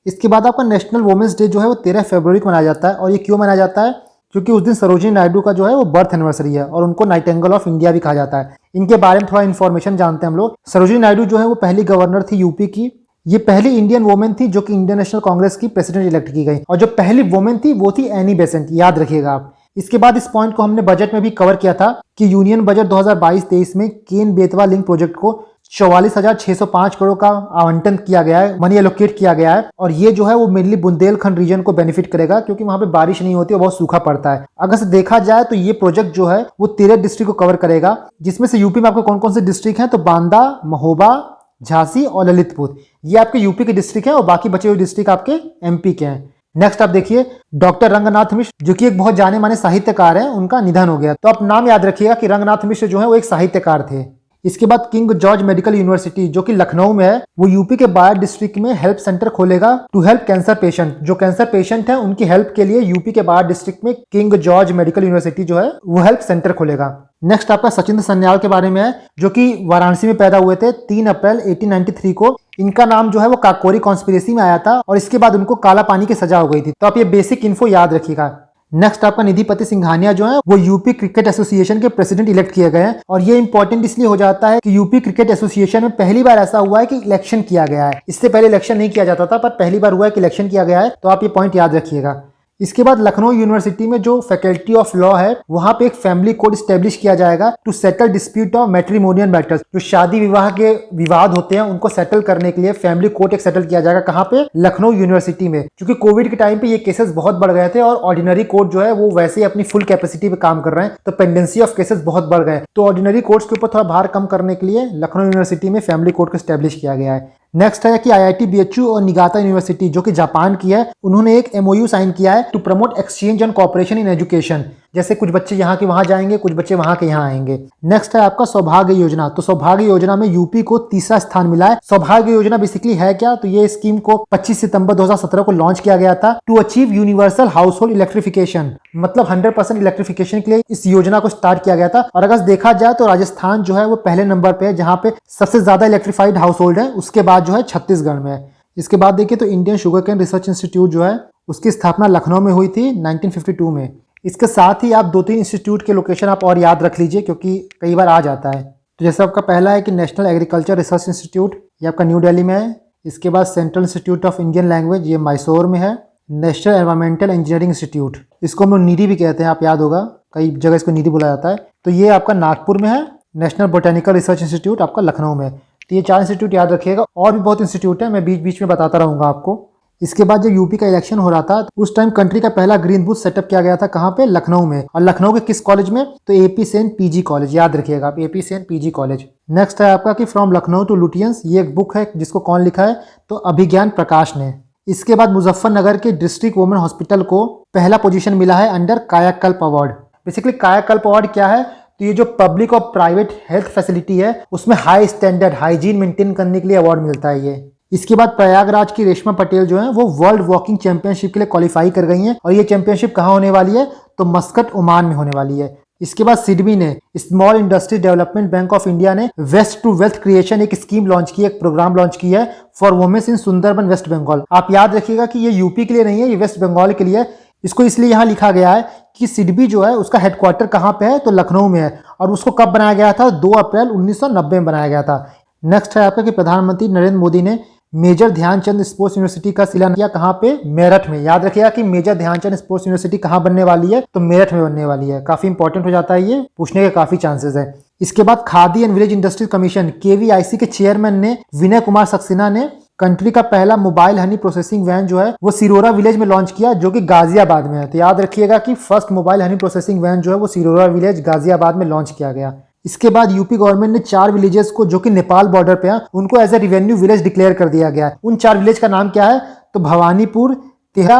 इसके बाद आपका नेशनल वुमेन्स डे जो है वो 13 फरवरी को मनाया जाता है। और ये क्यों मनाया जाता है? क्योंकि उस दिन सरोजिनी नायडू का जो है वो बर्थ एनिवर्सरी है और उनको नाइटिंगेल ऑफ इंडिया भी कहा जाता है। इनके बारे में थोड़ा इन्फॉर्मेशन जानते हैं हम लोग। सरोजिनी नायडू जो है वो पहली गवर्नर थी यूपी की। ये पहली इंडियन वुमेन थी जो कि इंडियन नेशनल कांग्रेस की प्रेसिडेंट इलेक्ट की गई, और जो पहली वुमेन थी वो थी एनी बेसेंट, याद रखिएगा आप। इसके बाद इस पॉइंट को हमने बजट में भी कवर किया था कि यूनियन बजट 2022-23 में केन बेतवा लिंक प्रोजेक्ट को 44,605 करोड़ का आवंटन किया गया है, मनी एलोकेट किया गया है। और ये जो है वो मेनली बुंदेलखंड रीजन को बेनिफिट करेगा, क्योंकि वहां पे बारिश नहीं होती और बहुत सूखा पड़ता है। अगर से देखा जाए तो ये प्रोजेक्ट जो है वो 13 डिस्ट्रिक्ट को कवर करेगा, जिसमें से यूपी में आपको कौन कौन से डिस्ट्रिक्ट हैं तो बांदा, महोबा, झांसी और ललितपुर, ये आपके यूपी के डिस्ट्रिक्ट हैं और बाकी बचे हुए डिस्ट्रिक्ट आपके एमपी के हैं। नेक्स्ट आप देखिए, डॉक्टर रंगनाथ मिश्र जो कि एक बहुत जाने माने साहित्यकार हैं, उनका निधन हो गया। तो आप नाम याद रखिएगा कि रंगनाथ मिश्र जो है वो एक साहित्यकार थे। इसके बाद किंग जॉर्ज मेडिकल यूनिवर्सिटी जो कि लखनऊ में है, वो यूपी के बायर डिस्ट्रिक्ट में हेल्प सेंटर खोलेगा टू हेल्प कैंसर पेशेंट। जो कैंसर पेशेंट है उनकी हेल्प के लिए यूपी के बायर डिस्ट्रिक्ट में किंग जॉर्ज मेडिकल यूनिवर्सिटी जो है वो हेल्प सेंटर खोलेगा। नेक्स्ट आपका सचिंद्र सन्याल के बारे में है, जो कि वाराणसी में पैदा हुए थे 3 अप्रैल 1893 को। इनका नाम जो है वो काकोरी कॉन्स्पिरेसी में आया था और इसके बाद उनको काला पानी की सजा हो गई थी। तो आप ये बेसिक इन्फो याद रखिएगा। नेक्स्ट आपका निधिपति सिंघानिया जो है वो यूपी क्रिकेट एसोसिएशन के प्रेसिडेंट इलेक्ट किए गए हैं। और ये इंपॉर्टेंट इसलिए हो जाता है कि यूपी क्रिकेट एसोसिएशन में पहली बार ऐसा हुआ है कि इलेक्शन किया गया है। इससे पहले इलेक्शन नहीं किया जाता था, पर पहली बार हुआ है कि इलेक्शन किया गया है। तो आप ये पॉइंट याद रखिएगा। इसके बाद लखनऊ यूनिवर्सिटी में जो फैकल्टी ऑफ लॉ है, वहां पे एक फैमिली कोड स्टैब्लिश किया जाएगा to settle dispute of matrimonial matters. जो शादी विवाह के विवाद होते हैं उनको सेटल करने के लिए फैमिली कोर्ट एक सेटल किया जाएगा। कहाँ पे? लखनऊ यूनिवर्सिटी में। क्योंकि कोविड के टाइम पे ये केसेस बहुत बढ़ गए थे और ऑर्डिनरी कोर्ट जो है वो वैसे ही अपनी फुल कैपेसिटी पे काम कर रहे हैं, तो पेंडेंसी ऑफ केसेस बहुत बढ़ गए। तो ऑर्डिनरी कोर्ट्स के ऊपर थोड़ा भार कम करने के लिए लखनऊ यूनिवर्सिटी में फैमिली कोर्ट को स्टैब्लिश किया गया है। नेक्स्ट है कि आईआईटी बीएचयू और निगाता यूनिवर्सिटी जो कि जापान की है, उन्होंने एक एमओयू साइन किया है to promote exchange and cooperation in education. जैसे कुछ बच्चे यहाँ के वहां जाएंगे, कुछ बच्चे वहां के यहाँ आएंगे। नेक्स्ट है आपका सौभाग्य योजना। तो सौभाग्य योजना में यूपी को 3रा स्थान मिला है। सौभाग्य योजना बेसिकली है क्या? तो ये स्कीम को 25 सितंबर 2017 को लॉन्च किया गया था to achieve universal household electrification. मतलब 100% इलेक्ट्रिफिकेशन के लिए इस योजना को स्टार्ट किया गया था। और अगर देखा जाए तो राजस्थान जो है वो पहले नंबर पे है जहां पे सबसे ज्यादा इलेक्ट्रीफाइड हाउस होल्ड है। उसके बाद जो है छत्तीसगढ़ में है। इसके बाद देखिए तो Indian sugarcane research institute जो है उसकी स्थापना लखनऊ में हुई थी 1952 में। इसके साथ ही आप 2-3 इंस्टीट्यूट के लोकेशन आप और याद रख लीजिए, क्योंकि कई बार आ जाता है। तो जैसे आपका पहला है कि नेशनल एग्रीकल्चर रिसर्च इंस्टीट्यूट, ये आपका न्यू दिल्ली में है। इसके बाद central institute of Indian language, ये मैसूर में है। नेशनल एनवायरमेंटल इंजीनियरिंग इंस्टीट्यूट, इसको हम लोग नीडी भी कहते हैं, आप याद होगा, कई जगह इसको नीडी बुलाया जाता है। तो ये आपका नागपुर में है। नेशनल बोटेनिकल रिसर्च इंस्टीट्यूट आपका लखनऊ में। तो ये 4 इंस्टीट्यूट याद रखिएगा। और भी बहुत इंस्टीट्यूट है, मैं बीच बीच में बताता रहूंगा आपको। इसके बाद जब यूपी का इलेक्शन हो रहा था उस टाइम कंट्री का पहला ग्रीन बूथ सेटअप किया गया था। कहाँ पे? लखनऊ में। और लखनऊ के किस कॉलेज में? तो एपी सेन पीजी कॉलेज, याद रखिएगा आप, AP Sen PG college. Next है आपका कि फ्रॉम लखनऊ टू लुटियंस, ये एक बुक है जिसको कौन लिखा है? तो अभिज्ञान प्रकाश ने। इसके बाद मुजफ्फरनगर के डिस्ट्रिक्ट वुमेन हॉस्पिटल को पहला पोजीशन मिला है अंडर कायाकल्प अवार्ड। बेसिकली कायाकल्प अवार्ड क्या है, तो ये जो पब्लिक और प्राइवेट हेल्थ फैसिलिटी है उसमें हाई स्टैंडर्ड हाइजीन मेंटेन करने के लिए अवार्ड मिलता है ये। इसके बाद प्रयागराज की रेशमा पटेल जो है वो वर्ल्ड वॉकिंग चैंपियनशिप के लिए क्वालिफाई कर गई हैं और ये चैंपियनशिप कहाँ होने वाली है, तो मस्कट ओमान में होने वाली है। इसके बाद सिडबी ने small industry development bank of India ने वेस्ट टू वेल्थ क्रिएशन एक स्कीम लॉन्च की है, एक प्रोग्राम लॉन्च की है for womens in Sundarban west Bengal. आप याद रखिएगा कि ये यूपी के लिए नहीं है, ये वेस्ट बंगाल के लिए है। इसको इसलिए यहाँ लिखा गया है कि सिडबी जो है उसका हेडक्वार्टर कहाँ पे है, तो लखनऊ में है और उसको कब बनाया गया था, 2 अप्रैल 1990 में बनाया गया था। नेक्स्ट है आपका कि प्रधानमंत्री नरेंद्र मोदी ने मेजर ध्यानचंद स्पोर्ट्स यूनिवर्सिटी का शिलान्यास किया, कहाँ पे, मेरठ में। याद रखिएगा कि मेजर ध्यानचंद स्पोर्ट्स यूनिवर्सिटी कहाँ बनने वाली है, तो मेरठ में बनने वाली है। काफी इंपॉर्टेंट हो जाता है, ये पूछने के काफी चांसेस है। इसके बाद khadi and village industries commission KVIC के चेयरमैन ने विनय कुमार सक्सेना ने कंट्री का पहला मोबाइल हनी प्रोसेसिंग वैन जो है वो सिरोरा विलेज में लॉन्च किया, जो कि गाजियाबाद में है। तो याद रखिएगा कि first mobile honey processing van जो है वो सिरोरा विलेज गाजियाबाद में लॉन्च किया गया। इसके बाद यूपी गवर्नमेंट ने 4 विलेजेस को जो कि नेपाल बॉर्डर पे हैं उनको as a revenue village declare कर दिया गया है। उन 4 विलेज का नाम क्या है, तो भवानीपुर, तेहरा,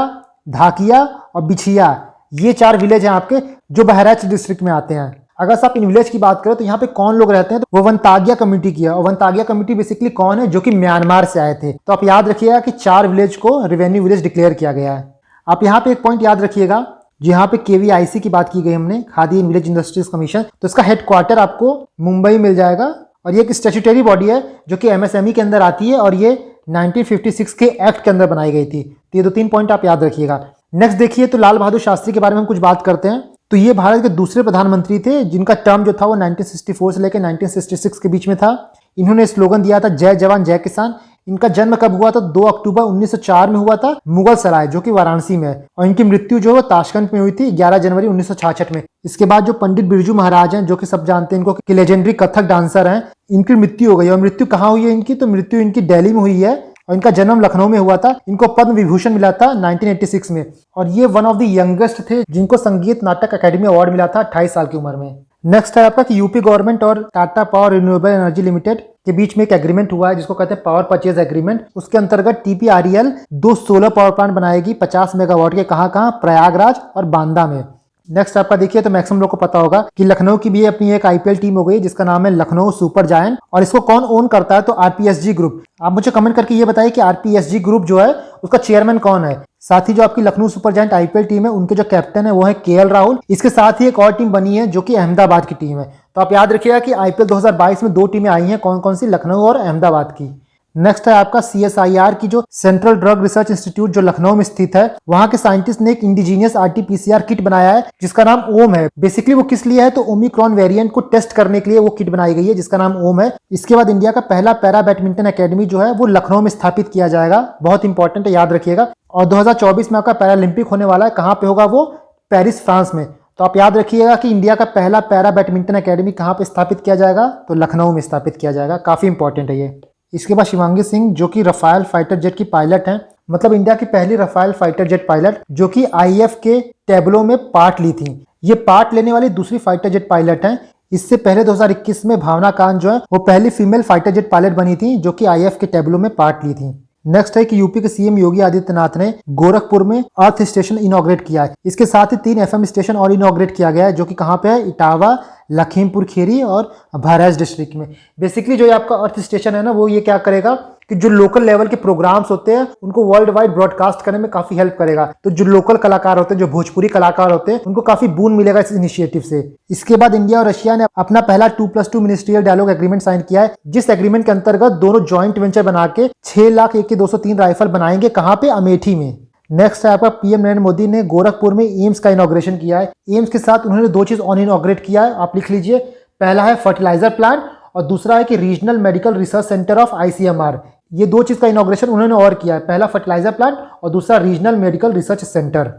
धाकिया और बिछिया। ये 4 विलेज हैं आपके जो बहराइच डिस्ट्रिक्ट में आते हैं। अगर आप इन विलेज की बात करें तो यहाँ पे कौन लोग रहते हैं, तो वो वनतागिया कम्युनिटी की है। और वनतागिया कम्युनिटी बेसिकली कौन है, जो कि म्यांमार से आए थे। तो आप याद रखिएगा कि 4 विलेज को रेवेन्यू विलेज डिक्लेयर किया गया है। आप यहाँ पे एक पॉइंट याद रखिएगा, जहाँ पे KVIC की बात की गई हमने, khadi and village industries commission, तो इसका हेडक्वार्टर आपको मुंबई मिल जाएगा और ये एक स्टैट्यूटरी बॉडी है जो कि MSME के अंदर आती है और ये 1956 के एक्ट के अंदर बनाई गई थी। तो ये 2-3 पॉइंट आप याद रखिएगा। नेक्स्ट देखिए, तो लाल बहादुर शास्त्री के बारे में हम कुछ बात करते हैं। तो ये भारत के दूसरे प्रधानमंत्री थे जिनका टर्म जो था वो 1964 से लेकर 1966 के बीच में था। इन्होंने स्लोगन दिया था जय जवान जय किसान। इनका जन्म कब हुआ था, 2 अक्टूबर 1904 में हुआ था, मुगल सराय जो कि वाराणसी में है। और इनकी मृत्यु जो है ताशकंद में हुई थी 11 जनवरी 1966 में। इसके बाद जो पंडित बिरजू महाराज हैं, जो कि सब जानते हैं इनको कि लेजेंडरी कथक डांसर हैं, इनकी मृत्यु हो गई। और मृत्यु कहाँ हुई है इनकी, तो मृत्यु इनकी दिल्ली में हुई है और इनका जन्म लखनऊ में हुआ था। इनको पद्म विभूषण मिला था 1986 में और ये वन ऑफ द यंगेस्ट थे जिनको संगीत नाटक अकेडमी अवार्ड मिला था 28 साल की उम्र में। नेक्स्ट है आपका कि यूपी गवर्नमेंट और Tata power renewable energy limited के बीच में एक एग्रीमेंट हुआ है जिसको कहते हैं पावर परचेज एग्रीमेंट। उसके अंतर्गत TPREL 2 सोलर पावर प्लांट बनाएगी 50 मेगावाट के, कहाँ, प्रयागराज और बांदा में। नेक्स्ट आपका देखिए, तो मैक्सिमम लोग को पता होगा कि लखनऊ की भी अपनी एक IPL टीम हो गई जिसका नाम है लखनऊ सुपर जायंट और इसको कौन ओन करता है, तो RPSG ग्रुप। आप मुझे कमेंट करके ये बताइए कि RPSG ग्रुप जो है उसका चेयरमैन कौन है। साथ ही जो आपकी Lucknow super giant IPL team है उनके जो कैप्टन है वो है KL राहुल। इसके साथ ही एक और टीम बनी है जो कि अहमदाबाद की टीम है। तो आप याद रखिएगा कि IPL 2022 में 2 टीमें आई हैं, कौन कौन सी, लखनऊ और अहमदाबाद की। नेक्स्ट है आपका CSIR की जो सेंट्रल ड्रग रिसर्च इंस्टीट्यूट जो लखनऊ में स्थित है, वहां के साइंटिस्ट ने एक इंडिजीनियस RT-PCR किट बनाया है जिसका नाम ओम है। बेसिकली वो किस लिए है, तो ओमिक्रॉन वेरिएंट को टेस्ट करने के लिए वो किट बनाई गई है जिसका नाम ओम है। इसके बाद इंडिया का पहला पैरा बैडमिंटन अकेडमी जो है वो लखनऊ में स्थापित किया जाएगा, बहुत इंपॉर्टेंट है, याद रखिएगा। और 2024 में आपका पैरालंपिक होने वाला है, कहाँ पे होगा वो, पेरिस फ्रांस में। तो आप याद रखिएगा कि इंडिया का पहला पैरा बैडमिंटन अकेडमी कहाँ पे स्थापित किया जाएगा, तो लखनऊ में स्थापित किया जाएगा। काफी इंपॉर्टेंट है ये। इसके बाद शिवांगी सिंह जो कि रफाल फाइटर जेट की पायलट हैं, मतलब इंडिया की पहली रफाल फाइटर जेट पायलट जो कि IAF के टैब्लो में पार्ट ली थी। ये पार्ट लेने वाली दूसरी फाइटर जेट पायलट हैं। इससे पहले 2021 में भावना कांत जो है वो पहली फीमेल फाइटर जेट पायलट बनी थी जो कि IAF के टैब्लो में पार्ट ली थी। नेक्स्ट है कि यूपी के CM योगी आदित्यनाथ ने गोरखपुर में अर्थ स्टेशन इनॉग्रेट किया है। इसके साथ ही 3 FM स्टेशन और इनॉग्रेट किया गया है जो कि कहाँ पे है, इटावा, लखीमपुर खीरी और बहराइच डिस्ट्रिक्ट में। बेसिकली जो ये आपका अर्थ स्टेशन है ना, वो ये क्या करेगा कि जो लोकल लेवल के प्रोग्राम्स होते हैं उनको वर्ल्ड वाइड ब्रॉडकास्ट करने में काफी हेल्प करेगा। तो जो लोकल कलाकार होते हैं, जो भोजपुरी कलाकार होते हैं, उनको काफी बून मिलेगा इस इनिशिएटिव से। इसके बाद इंडिया और रशिया ने अपना पहला 2+2 मिनिस्ट्रियल डायलॉग एग्रीमेंट साइन किया है, जिस एग्रीमेंट के अंतर्गत दोनों ज्वाइंट वेंचर बना के 6 लाख AK-203 राइफल बनाएंगे, कहाँ पे, अमेठी में। नेक्स्ट है आपका PM नरेंद्र मोदी ने गोरखपुर में एम्स का इनॉग्रेशन किया है। एम्स के साथ उन्होंने 2 चीज ऑन इनॉग्रेट किया है, आप लिख लीजिए। पहला है फर्टिलाइजर प्लांट और दूसरा है कि regional medical research centre of ICMR। ये 2 चीज का इनॉग्रेशन उन्होंने और किया है, पहला फर्टिलाइजर प्लांट और दूसरा regional medical research centre.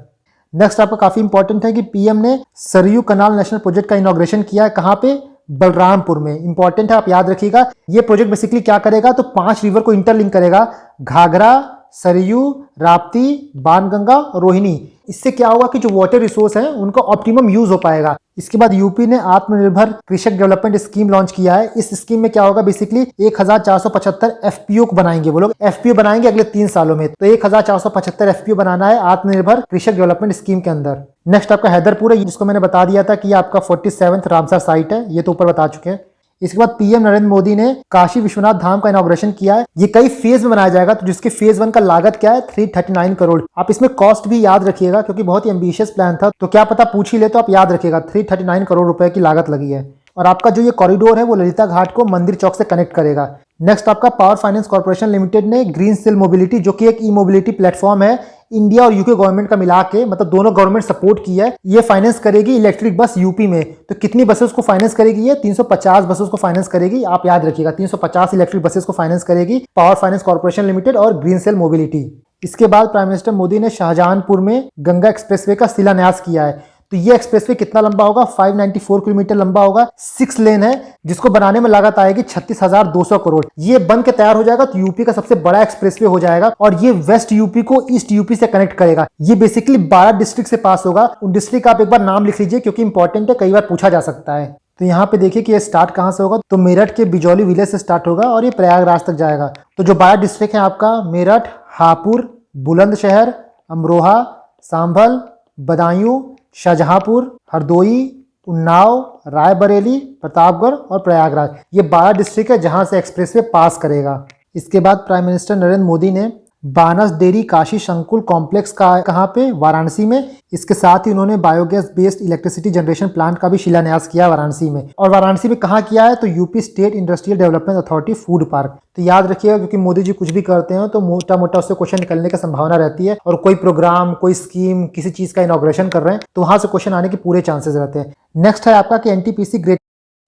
Next आपका काफी इंपॉर्टेंट है कि PM ने सरयू कनाल नेशनल प्रोजेक्ट का इनॉग्रेशन किया है, कहाँ पे, बलरामपुर में। इंपॉर्टेंट है, आप याद रखिएगा। ये प्रोजेक्ट बेसिकली क्या करेगा, तो 5 रिवर को इंटरलिंक करेगा, घाघरा, सरयू, राप्ती, बाणगंगा और रोहिणी। इससे क्या होगा कि जो वाटर रिसोर्स है उनका ऑप्टिमम यूज हो पाएगा। इसके बाद यूपी ने आत्मनिर्भर कृषक डेवलपमेंट स्कीम लॉन्च किया है। इस स्कीम में क्या होगा, बेसिकली 1475 एफपीओ को बनाएंगे, वो लोग एफपीओ बनाएंगे अगले 3 सालों में। तो 1475 एफपीओ बनाना है आत्मनिर्भर कृषक डेवलपमेंट स्कीम के अंदर। नेक्स्ट आपका हैदरपुर है, जिसको मैंने बता दिया था कि ये आपका 47th रामसर साइट है, ये तो ऊपर बता चुके हैं। इसके बाद पीएम नरेंद्र मोदी ने काशी विश्वनाथ धाम का इनॉग्रेशन किया है। ये कई फेज में बनाया जाएगा, तो जिसके फेज 1 का लागत क्या है 339 करोड़। आप इसमें कॉस्ट भी याद रखिएगा क्योंकि बहुत ही एम्बिशियस प्लान था, तो क्या पता पूछ ही ले तो आप याद रखिएगा 339 करोड़ रुपए की लागत लगी है। और आपका जो ये कॉरिडोर है वो ललिता घाट को मंदिर चौक से कनेक्ट करेगा। नेक्स्ट आपका पावर फाइनेंस कॉर्पोरेशन लिमिटेड ने ग्रीन सेल मोबिलिटी, जो कि एक ई मोबिलिटी प्लेटफॉर्म है, इंडिया और यूके गवर्नमेंट का मिला के, मतलब दोनों गवर्नमेंट सपोर्ट की है, ये फाइनेंस करेगी इलेक्ट्रिक बस यूपी में। तो कितनी बसेस को फाइनेंस करेगी ये? 350 बसेस को फाइनेंस करेगी। आप याद रखिएगा 350 इलेक्ट्रिक बसेस को फाइनेंस करेगी पावर फाइनेंस कॉर्पोरेशन लिमिटेड और ग्रीन सेल मोबिलिटी। इसके बाद प्राइम मिनिस्टर मोदी ने शाहजहांपुर में गंगा एक्सप्रेसवे का शिलान्यास किया है। तो ये एक्सप्रेसवे कितना लंबा होगा? 594 किलोमीटर लंबा होगा, 6 लेन है, जिसको बनाने में लागत आएगी 36,200 करोड़। ये बन के तैयार हो जाएगा तो यूपी का सबसे बड़ा एक्सप्रेसवे हो जाएगा और ये वेस्ट यूपी को ईस्ट यूपी से कनेक्ट करेगा। ये बेसिकली 12 डिस्ट्रिक्ट से पास होगा। उन डिस्ट्रिक्ट का आप एक बार नाम लिख लीजिए क्योंकि इंपॉर्टेंट है, कई बार पूछा जा सकता है। तो यहाँ पे देखिए कि ये स्टार्ट कहाँ से होगा, तो मेरठ के बिजौली विलेज से स्टार्ट होगा और ये प्रयागराज तक जाएगा। तो जो 12 डिस्ट्रिक्ट है आपका मेरठ, हापुड़, बुलंदशहर, अमरोहा, सांभल, बदायूं, शाहजहांपुर, हरदोई, उन्नाव, रायबरेली, प्रतापगढ़ और प्रयागराज, ये 12 डिस्ट्रिक्ट है जहां से एक्सप्रेसवे पास करेगा। इसके बाद प्राइम मिनिस्टर नरेंद्र मोदी ने बानस डेयरी काशी संकुल कॉम्प्लेक्स का कहाँ पे? वाराणसी में। इसके साथ ही उन्होंने biogas based electricity generation plant का भी शिलान्यास किया वाराणसी में। और वाराणसी में कहाँ किया है? तो UP state industrial development authority food park. तो याद रखिएगा क्योंकि मोदी जी कुछ भी करते हैं तो मोटा मोटा उससे क्वेश्चन निकलने की संभावना रहती है, और कोई प्रोग्राम, कोई स्कीम, किसी चीज का इनॉग्रेशन कर रहे हैं तो वहां से क्वेश्चन आने के पूरे चांसेस रहते हैं। नेक्स्ट है आपका कि एनटीपीसी ग्रेट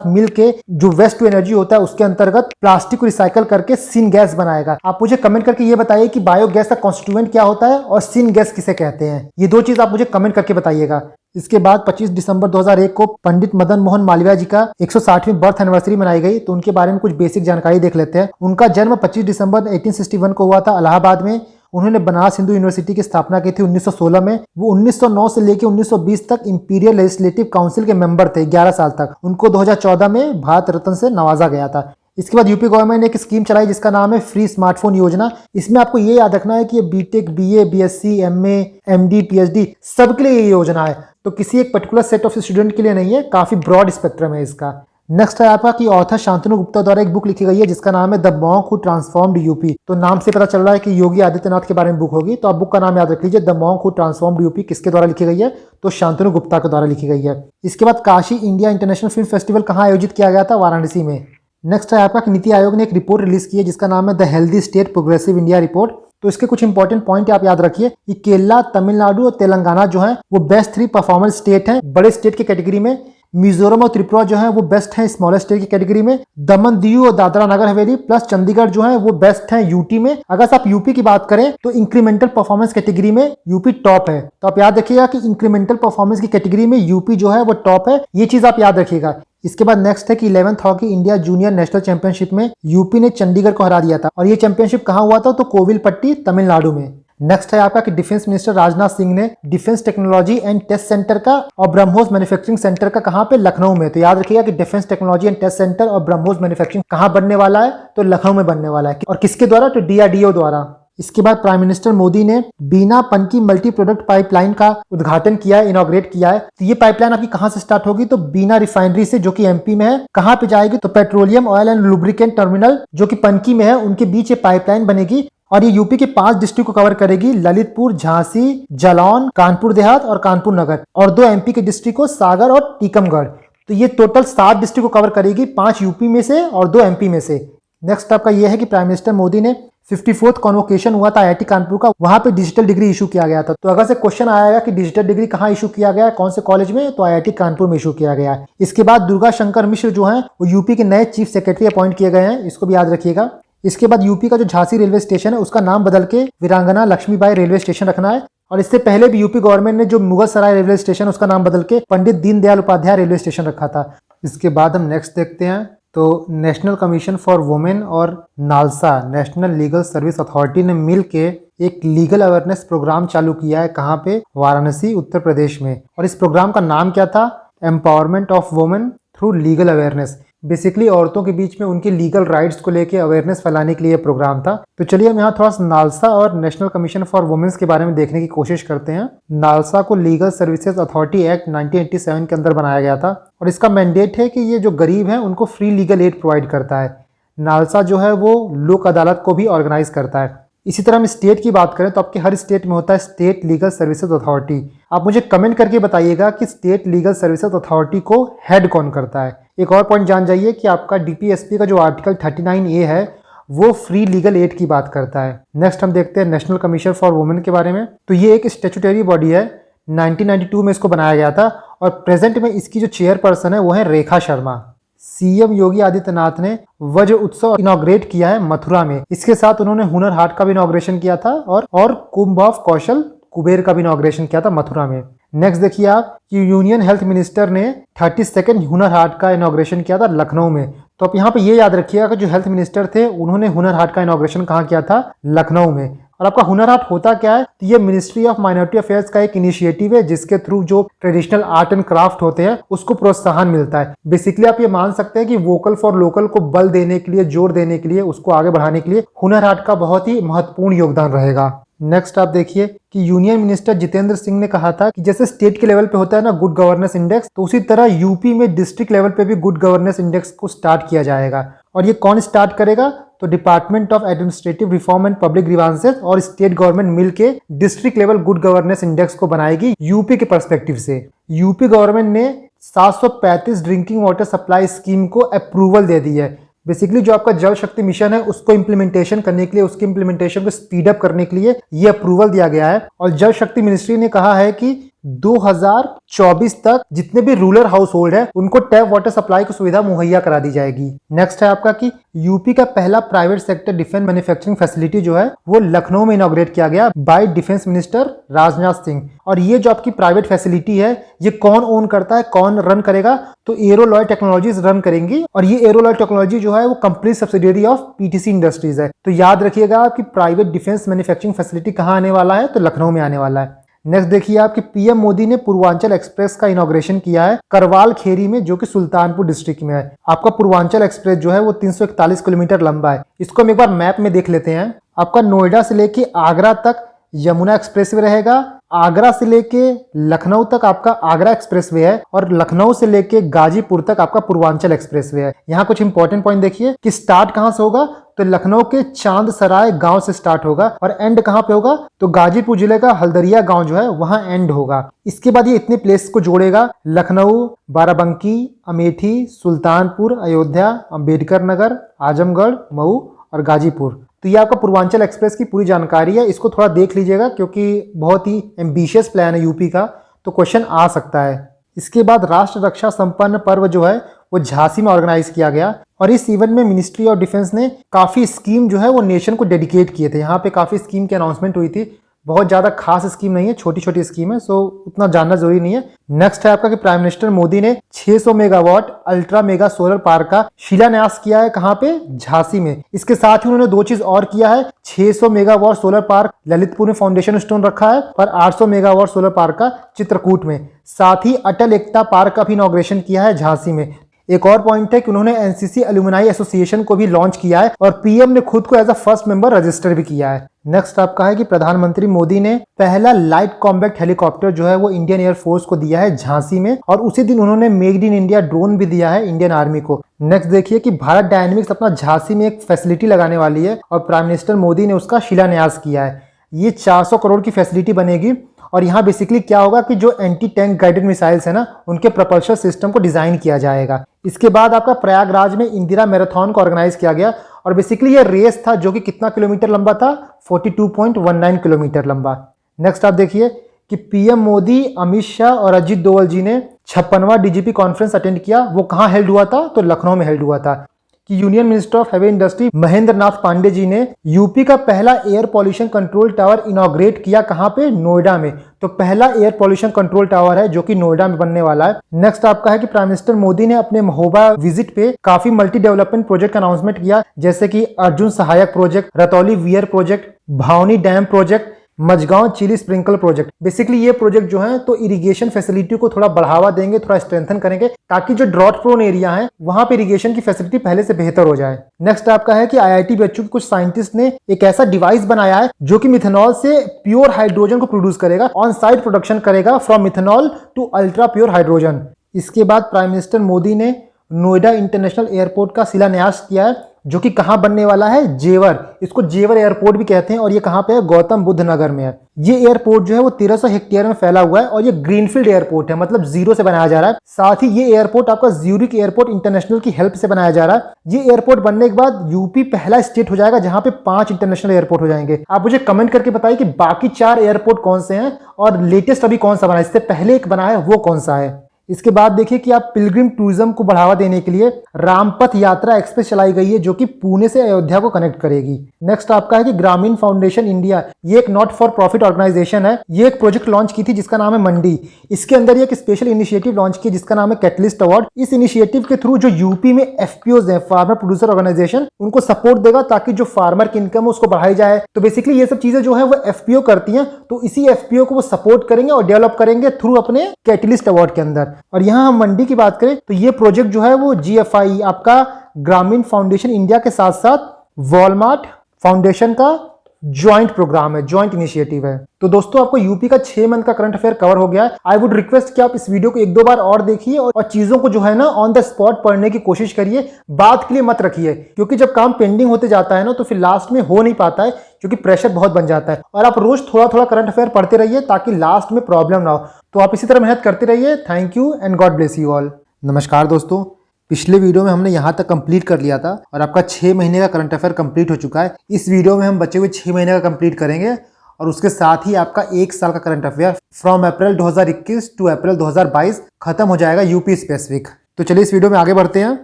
मिल के जो वेस्ट टू एनर्जी होता है उसके अंतर्गत प्लास्टिक को रिसाइकल करके सिन गैस बनाएगा। आप मुझे कमेंट करके ये बताइए कि बायोगैस का कॉन्स्टिट्यूएंट क्या होता है और सिन गैस किसे कहते हैं। ये 2 चीज आप मुझे कमेंट करके बताइएगा। इसके बाद 25 दिसंबर 2001 को पंडित मदन मोहन मालवीय जी का 160वीं बर्थ एनिवर्सरी मनाई गई। तो उनके बारे में कुछ बेसिक जानकारी देख लेते हैं। उनका जन्म 25 दिसंबर 1861 को हुआ था इलाहाबाद में। उन्होंने बनारस हिंदू यूनिवर्सिटी की स्थापना की थी 1916 में। वो 1909 से लेकर 1920 तक इंपीरियल लेजिस्लेटिव काउंसिल के मेंबर थे 11 साल तक। उनको 2014 में भारत रत्न से नवाजा गया था। इसके बाद यूपी गवर्नमेंट ने एक स्कीम चलाई जिसका नाम है फ्री स्मार्टफोन योजना। इसमें आपको ये याद रखना है कि ये BTech, BA, BSc, MA, MD, PhD सबके लिए ये योजना है। तो किसी एक पर्टिकुलर सेट ऑफ स्टूडेंट के लिए नहीं है, काफी ब्रॉड स्पेक्ट्रम है इसका। नेक्स्ट है आपका कि ऑथर शांतनु गुप्ता द्वारा एक बुक लिखी गई है जिसका नाम है the monk who transformed UP. तो नाम से पता चल रहा है कि योगी आदित्यनाथ के बारे में बुक होगी, तो आप बुक का नाम याद रख लीजिए, the monk who transformed UP. किसके द्वारा लिखी गई है? तो शांतनु गुप्ता के द्वारा लिखी गई है। इसके बाद Kashi India international film festival कहाँ आयोजित किया गया था? वाराणसी में। नेक्स्ट है आपका कि नीति आयोग ने एक रिपोर्ट रिलीज की है जिसका नाम है the healthy state progressive India report. तो इसके कुछ इंपॉर्टेंट पॉइंट आप याद रखिए कि केरला, तमिलनाडु और तेलंगाना जो है वो बेस्ट 3 परफॉर्मेंस स्टेट हैं बड़े स्टेट की कैटेगरी में। मिजोरम और त्रिपुरा जो है वो बेस्ट है स्मॉलर स्टेट की कैटेगरी में। दमन दीव और दादरा नगर हवेली प्लस चंडीगढ़ जो है वो बेस्ट है यूटी में। अगर आप यूपी की बात करें तो इंक्रीमेंटल परफॉर्मेंस कैटेगरी में यूपी टॉप है। तो आप याद रखिएगा कि इंक्रीमेंटल परफॉर्मेंस की कैटेगरी में यूपी जो है वो टॉप है, ये चीज आप याद रखिएगा। इसके बाद नेक्स्ट है कि 11th hockey India junior national championship में यूपी ने चंडीगढ़ को हरा दिया था और ये चैंपियनशिप कहाँ हुआ था? तो कोविलपट्टी, तमिलनाडु में। नेक्स्ट है आपका कि डिफेंस मिनिस्टर राजनाथ सिंह ने defence technology and test centre का और ब्रह्मोस मैन्युफैक्चरिंग सेंटर का कहाँ पे? लखनऊ में। तो याद रखिएगा कि defence technology and test centre और ब्रह्मोस मैन्युफैक्चरिंग कहाँ बनने वाला है? तो लखनऊ में बनने वाला है। और किसके द्वारा? तो डीआरडीओ द्वारा। इसके बाद प्राइम मिनिस्टर मोदी ने बीना पनकी मल्टी प्रोडक्ट पाइपलाइन का उद्घाटन किया है, इनॉग्रेट किया है। तो ये पाइपलाइन आपकी कहां से स्टार्ट होगी? तो बीना रिफाइनरी से जो कि एमपी में है। कहां पे जाएगी? तो petroleum oil and lubricant terminal जो कि पनकी में है, उनके बीच ये पाइपलाइन बनेगी और ये यूपी के 5 डिस्ट्रिक्ट को कवर करेगी, ललितपुर, झांसी, जालौन, कानपुर देहात और कानपुर नगर, और 2 एमपी के डिस्ट्रिक्ट को सागर और टीकमगढ़। तो ये टोटल 7 डिस्ट्रिक्ट को कवर करेगी, 5 यूपी में से और 2 एमपी में से। नेक्स्ट आपका यह है कि प्राइम मिनिस्टर मोदी ने 54th कॉन्वोकेशन हुआ था आईआईटी कानपुर का, वहां पे डिजिटल डिग्री इशू किया गया था। तो अगर से क्वेश्चन आएगा कि डिजिटल डिग्री कहाँ इशू किया गया है, कौन से कॉलेज में, तो आईआईटी कानपुर में इशू किया गया है। इसके बाद दुर्गा शंकर मिश्र जो हैं वो यूपी के नए चीफ सेक्रेटरी अपॉइंट किए गए हैं, इसको भी याद रखिएगा। इसके बाद यूपी का जो झांसी रेलवे स्टेशन है उसका नाम बदल के वीरांगना लक्ष्मीबाई रेलवे स्टेशन रखना है। और इससे पहले भी यूपी गवर्नमेंट ने जो मुगल सराय रेलवे स्टेशन उसका नाम बदल के पंडित दीनदयाल उपाध्याय रेलवे स्टेशन रखा था। इसके बाद हम नेक्स्ट देखते हैं। तो नेशनल कमीशन फॉर वुमेन और NALSA national legal service authority ने मिल के एक लीगल अवेयरनेस प्रोग्राम चालू किया है। कहाँ पे? वाराणसी, उत्तर प्रदेश में। और इस प्रोग्राम का नाम क्या था? Empowerment of women through legal awareness. Basically औरतों के बीच में उनके लीगल राइट्स को लेके अवेयरनेस फैलाने के लिए प्रोग्राम था। तो चलिए हम यहाँ थोड़ा सा नालसा और नेशनल कमीशन फॉर वुमेन्स के बारे में देखने की कोशिश करते हैं। नालसा को लीगल सर्विसेज अथॉरिटी एक्ट 1987 के अंदर बनाया गया था और इसका मैंडेट है कि ये जो गरीब हैं उनको फ्री लीगल एड प्रोवाइड करता है। नालसा जो है वो लोक अदालत को भी ऑर्गेनाइज करता है। इसी तरह हम स्टेट की बात करें तो आपके हर स्टेट में होता है स्टेट लीगल सर्विसेज अथॉरिटी। आप मुझे कमेंट करके बताइएगा कि स्टेट लीगल सर्विसेज अथॉरिटी को हेड कौन करता है। एक और पॉइंट जान जाइए कि आपका डीपीएसपी का जो आर्टिकल 39A है वो फ्री लीगल एड की बात करता है। नेक्स्ट हम देखते हैं नेशनल कमीशन फॉर वुमेन के बारे में। तो ये एक स्टैट्यूटरी बॉडी है, 1992 में इसको बनाया गया था और प्रेजेंट में इसकी जो चेयरपर्सन है वो है रेखा शर्मा। सीएम योगी आदित्यनाथ ने वज्र उत्सव इनॉग्रेट किया है मथुरा में। इसके साथ उन्होंने हुनर हाट का भी इनॉग्रेशन किया था और कुंभ ऑफ कौशल कुबेर का भी इनॉग्रेशन किया था मथुरा में। नेक्स्ट देखिए आप कि यूनियन हेल्थ मिनिस्टर ने 32nd हुनर हाट का इनॉग्रेशन किया था लखनऊ में। तो आप यहाँ पे ये याद रखिएगा कि जो हेल्थ मिनिस्टर थे उन्होंने हुनर हाट का इनॉग्रेशन कहाँ किया था? लखनऊ में। और आपका हुनर हाट होता क्या है? तो ये मिनिस्ट्री ऑफ माइनॉरिटी अफेयर्स का एक इनिशिएटिव है जिसके थ्रू जो ट्रेडिशनल आर्ट एंड क्राफ्ट होते हैं उसको प्रोत्साहन मिलता है। बेसिकली आप ये मान सकते हैं कि वोकल फॉर लोकल को बल देने के लिए, जोर देने के लिए, उसको आगे बढ़ाने के लिए हुनर हाट का बहुत ही महत्वपूर्ण योगदान रहेगा। नेक्स्ट आप देखिए कि यूनियन मिनिस्टर जितेंद्र सिंह ने कहा था कि जैसे स्टेट के लेवल पे होता है ना गुड गवर्नेंस इंडेक्स, तो उसी तरह यूपी में डिस्ट्रिक्ट लेवल पे भी गुड गवर्नेंस इंडेक्स को स्टार्ट किया जाएगा। और ये कौन स्टार्ट करेगा? तो department of administrative reform and public grievances और स्टेट गवर्नमेंट मिलके district level good governance index को बनाएगी यूपी के पर्सपेक्टिव से। यूपी गवर्नमेंट ने 735 ड्रिंकिंग वाटर सप्लाई स्कीम को अप्रूवल दे दी है। बेसिकली जो आपका जल शक्ति मिशन है उसको इम्प्लीमेंटेशन करने के लिए, उसकी इम्प्लीमेंटेशन को स्पीड अप करने के लिए ये अप्रूवल दिया गया है। और जल शक्ति मिनिस्ट्री ने कहा है कि 2024 तक जितने भी रूरल हाउस होल्ड है उनको टैप वाटर सप्लाई की सुविधा मुहैया करा दी जाएगी। नेक्स्ट है आपका कि यूपी का पहला private sector defence manufacturing facility जो है वो लखनऊ में इनॉग्रेट किया गया bye defence minister Rajnath Singh. और ये जो आपकी प्राइवेट फैसिलिटी है ये कौन ओन करता है, कौन रन करेगा? तो एरोलॉय टेक्नोलॉजीज रन करेंगी और ये एरोलॉय टेक्नोलॉजी जो है वो complete subsidiary of PTC industries है। तो याद रखिएगा कि प्राइवेट डिफेंस मैन्युफैक्चरिंग फैसिलिटी कहाँ आने वाला है? तो लखनऊ में आने वाला है। नेक्स्ट देखिए आपके पीएम मोदी ने पूर्वांचल एक्सप्रेस का इनॉग्रेशन किया है करवाल खेरी में, जो कि सुल्तानपुर डिस्ट्रिक्ट में है। आपका पूर्वांचल एक्सप्रेस जो है वो 341 किलोमीटर लंबा है। इसको हम एक बार मैप में देख लेते हैं। आपका नोएडा से लेके आगरा तक यमुना एक्सप्रेसवे रहेगा, आगरा से लेके लखनऊ तक आपका आगरा एक्सप्रेसवे है और लखनऊ से लेके गाजीपुर तक आपका पूर्वांचल एक्सप्रेसवे है। यहाँ कुछ इंपॉर्टेंट पॉइंट देखिए कि स्टार्ट कहाँ से होगा? तो लखनऊ के चांद सराय गांव से स्टार्ट होगा और एंड कहाँ पे होगा? तो गाजीपुर जिले का हल्दरिया गांव जो है वहां एंड होगा। इसके बाद ये इतने प्लेस को जोड़ेगा, लखनऊ, बाराबंकी, अमेठी, सुल्तानपुर, अयोध्या, अंबेडकर नगर, आजमगढ़, मऊ और गाजीपुर। तो ये आपका पूर्वांचल एक्सप्रेस की पूरी जानकारी है। इसको थोड़ा देख लीजिएगा क्योंकि बहुत ही एम्बिशियस प्लान है यूपी का, तो क्वेश्चन आ सकता है। इसके बाद राष्ट्र रक्षा संपन्न पर्व जो है वो झांसी में ऑर्गेनाइज किया गया और इस इवेंट में मिनिस्ट्री ऑफ डिफेंस ने काफी स्कीम जो है वो नेशन को डेडिकेट किए थे। यहाँ पे काफी स्कीम की अनाउंसमेंट हुई थी। बहुत ज्यादा खास स्कीम नहीं है, छोटी छोटी स्कीम है, सो उतना जानना जरूरी नहीं है। नेक्स्ट है आपका कि प्राइम मिनिस्टर मोदी ने 600 megawatt ultra mega solar park का शिलान्यास किया है। कहाँ पे? झांसी में। इसके साथ ही उन्होंने दो चीज और किया है। 600 मेगावाट सोलर पार्क ललितपुर में फाउंडेशन स्टोन रखा है और 800 मेगावाट सोलर पार्क का चित्रकूट में। साथ ही अटल एकता पार्क का भी इनॉग्रेशन किया है झांसी में। एक और पॉइंट है कि उन्होंने एनसीसी एल्यूमिनाई एसोसिएशन को भी लॉन्च किया है और पीएम ने खुद को as a first member register भी किया है। नेक्स्ट आपका है कि प्रधानमंत्री मोदी ने पहला लाइट कॉम्बैट हेलीकॉप्टर जो है वो इंडियन एयरफोर्स को दिया है झांसी में और उसी दिन उन्होंने मेड इन इंडिया ड्रोन भी दिया है इंडियन आर्मी को। नेक्स्ट देखिए कि भारत डायनेमिक्स अपना झांसी में एक फैसिलिटी लगाने वाली है और प्राइम मिनिस्टर मोदी ने उसका शिलान्यास किया है। ये 400 करोड़ की फैसिलिटी बनेगी और यहाँ बेसिकली क्या होगा कि जो एंटी टैंक गाइडेड मिसाइल्स है ना उनके प्रपल्शन सिस्टम को डिजाइन किया जाएगा। इसके बाद आपका प्रयागराज में इंदिरा मैराथन को ऑर्गेनाइज किया गया और बेसिकली ये रेस था जो कि कितना किलोमीटर लंबा था? 42.19 किलोमीटर लंबा। नेक्स्ट आप देखिए कि पीएम मोदी, अमित शाह और अजीत डोवल जी ने 56वां डीजीपी कॉन्फ्रेंस अटेंड किया। वो कहाँ हेल्ड हुआ था? तो लखनऊ में हेल्ड हुआ था। कि union minister of heavy industry Mahendra Nath Pandey ji ने यूपी का पहला air pollution control tower inaugurate किया। कहाँ पे? नोएडा में। तो पहला एयर पॉल्यूशन कंट्रोल टावर है जो कि नोएडा में बनने वाला है। नेक्स्ट आपका है कि प्राइम मिनिस्टर मोदी ने अपने महोबा विजिट पे काफी मल्टी डेवलपमेंट प्रोजेक्ट का अनाउंसमेंट किया, जैसे कि Arjun Sahayak project, Ratauli weir project, Bhavani dam project, Majhgaon chilli sprinkle project. Basically ये प्रोजेक्ट जो है तो इरिगेशन फैसिलिटी को थोड़ा बढ़ावा देंगे, थोड़ा स्ट्रेंथन करेंगे, ताकि जो ड्रॉट प्रोन एरिया है वहां पे इरिगेशन की फैसिलिटी पहले से बेहतर हो जाए। नेक्स्ट आपका है कि IIT बच्चों के कुछ साइंटिस्ट ने एक ऐसा डिवाइस बनाया है जो कि मिथेनॉल से प्योर हाइड्रोजन को प्रोड्यूस करेगा, ऑन साइट प्रोडक्शन करेगा from methanol to ultra pure hydrogen. इसके बाद प्राइम मिनिस्टर मोदी ने नोएडा इंटरनेशनल एयरपोर्ट का शिलान्यास किया है, जो कि कहां बनने वाला है, जेवर। इसको जेवर एयरपोर्ट भी कहते हैं और ये कहां पे है, गौतम बुद्ध नगर में है। ये एयरपोर्ट जो है वो 1300 हेक्टेयर में फैला हुआ है और ये ग्रीनफील्ड एयरपोर्ट है, मतलब जीरो से बनाया जा रहा है। साथ ही ये एयरपोर्ट आपका ज्यूरिक एयरपोर्ट इंटरनेशनल की हेल्प से बनाया जा रहा है। ये एयरपोर्ट बनने के बाद यूपी पहला स्टेट हो जाएगा जहां पे 5 इंटरनेशनल एयरपोर्ट हो जाएंगे। आप मुझे कमेंट करके बताइए कि बाकी 4 एयरपोर्ट कौन से हैं और लेटेस्ट अभी कौन सा बना है, इससे पहले एक बना है वो कौन सा है। इसके बाद देखिए कि आप पिलग्रिम टूरिज्म को बढ़ावा देने के लिए रामपथ यात्रा एक्सप्रेस चलाई गई है, जो कि पुणे से अयोध्या को कनेक्ट करेगी। नेक्स्ट आपका है कि ग्रामीण फाउंडेशन इंडिया, ये एक नॉट फॉर प्रॉफिट ऑर्गेनाइजेशन है। ये एक प्रोजेक्ट लॉन्च की थी जिसका नाम है मंडी। इसके अंदर ये एक स्पेशल इनिशिएटिव लॉन्च की जिसका नाम है कैटलिस्ट अवार्ड। इस इनिशिएटिव के थ्रू जो यूपी में FPOs हैं, फार्मर प्रोड्यूसर ऑर्गेनाइजेशन, उनको सपोर्ट देगा ताकि जो फार्मर की इनकम है उसको बढ़ाई जाए। तो बेसिकली ये सब चीजें जो है वो FPO करती हैं, तो इसी FPO को वो सपोर्ट करेंगे और डेवलप करेंगे थ्रू अपने कैटलिस्ट अवार्ड के अंदर। और यहाँ हम मंडी की बात करें तो ये प्रोजेक्ट जो है वो GFI आपका ग्रामीण फाउंडेशन इंडिया के साथ साथ वॉलमार्ट फाउंडेशन का ज्वाइंट प्रोग्राम है, ज्वाइंट इनिशिएटिव है। तो दोस्तों आपको यूपी का 6 मंथ का करंट अफेयर कवर हो गया है। आई वुड रिक्वेस्ट कि आप इस वीडियो को 1-2 बार और देखिए और चीजों को जो है ना ऑन द स्पॉट पढ़ने की कोशिश करिए, बात के लिए मत रखिए, क्योंकि जब काम पेंडिंग होते जाता है ना तो फिर लास्ट में हो नहीं पाता है, क्योंकि प्रेशर बहुत बन जाता है। और आप रोज थोड़ा थोड़ा करंट अफेयर पढ़ते रहिए ताकि लास्ट में प्रॉब्लम ना हो। तो आप इसी तरह मेहनत करते रहिए। Thank you and God bless you all. नमस्कार दोस्तों, पिछले वीडियो में हमने यहाँ तक कंप्लीट कर लिया था और आपका 6 महीने का करंट अफेयर कंप्लीट हो चुका है। इस वीडियो में हम बचे हुए 6 महीने का कंप्लीट करेंगे और उसके साथ ही आपका 1 साल का current affair from April 2021 to April 2022 खत्म हो जाएगा यूपी स्पेसिफिक। तो चलिए इस वीडियो में आगे बढ़ते हैं।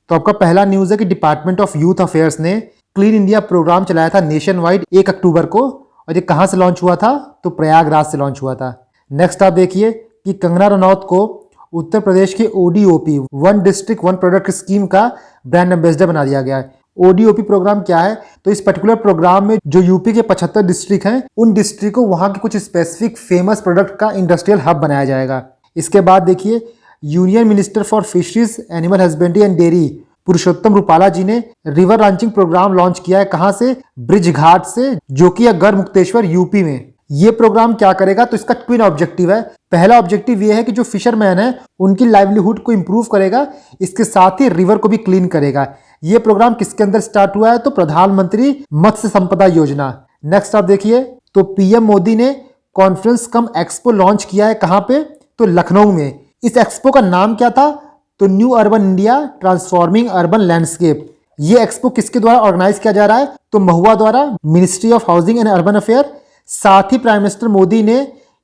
तो आपका पहला न्यूज़ है कि डिपार्टमेंट ऑफ यूथ अफेयर्स ने क्लीन इंडिया प्रोग्राम चलाया था नेशन वाइड 1 अक्टूबर को, और ये कहाँ से लॉन्च हुआ था, तो प्रयागराज से लॉन्च हुआ था। नेक्स्ट आप देखिए कि कंगना रनौत को उत्तर प्रदेश के ODOP one district one product scheme का ब्रांड एम्बेसडर बना दिया गया है। ODOP प्रोग्राम क्या है, तो इस पर्टिकुलर प्रोग्राम में जो यूपी के 75 डिस्ट्रिक्ट हैं, उन डिस्ट्रिक्ट को वहाँ के कुछ स्पेसिफिक फेमस प्रोडक्ट का इंडस्ट्रियल हब बनाया जाएगा। इसके बाद देखिए union minister for fisheries, animal husbandry and dairy Purushottam Rupala ji ने रिवर रॉन्चिंग प्रोग्राम लॉन्च किया है। कहाँ से, ब्रिज घाट से, जो कि है गढ़मुक्तेश्वर यूपी में। ये प्रोग्राम क्या करेगा, तो इसका ट्विन ऑब्जेक्टिव है। पहला ऑब्जेक्टिव ये है कि जो फिशरमैन है उनकी लाइवलीहुड को इंप्रूव करेगा, इसके साथ ही रिवर को भी क्लीन करेगा। ये प्रोग्राम किसके अंदर स्टार्ट हुआ है, तो प्रधानमंत्री मत्स्य संपदा योजना। नेक्स्ट आप देखिए तो PM मोदी ने कॉन्फ्रेंस कम एक्सपो लॉन्च किया है। कहाँ पे, तो लखनऊ में। इस एक्सपो का नाम क्या था, तो new urban India transforming urban landscape. ये एक्सपो किसके द्वारा ऑर्गेनाइज किया जा रहा है, तो महुआ द्वारा, ministry of housing and urban affair. साथ ही प्राइम मिनिस्टर मोदी ने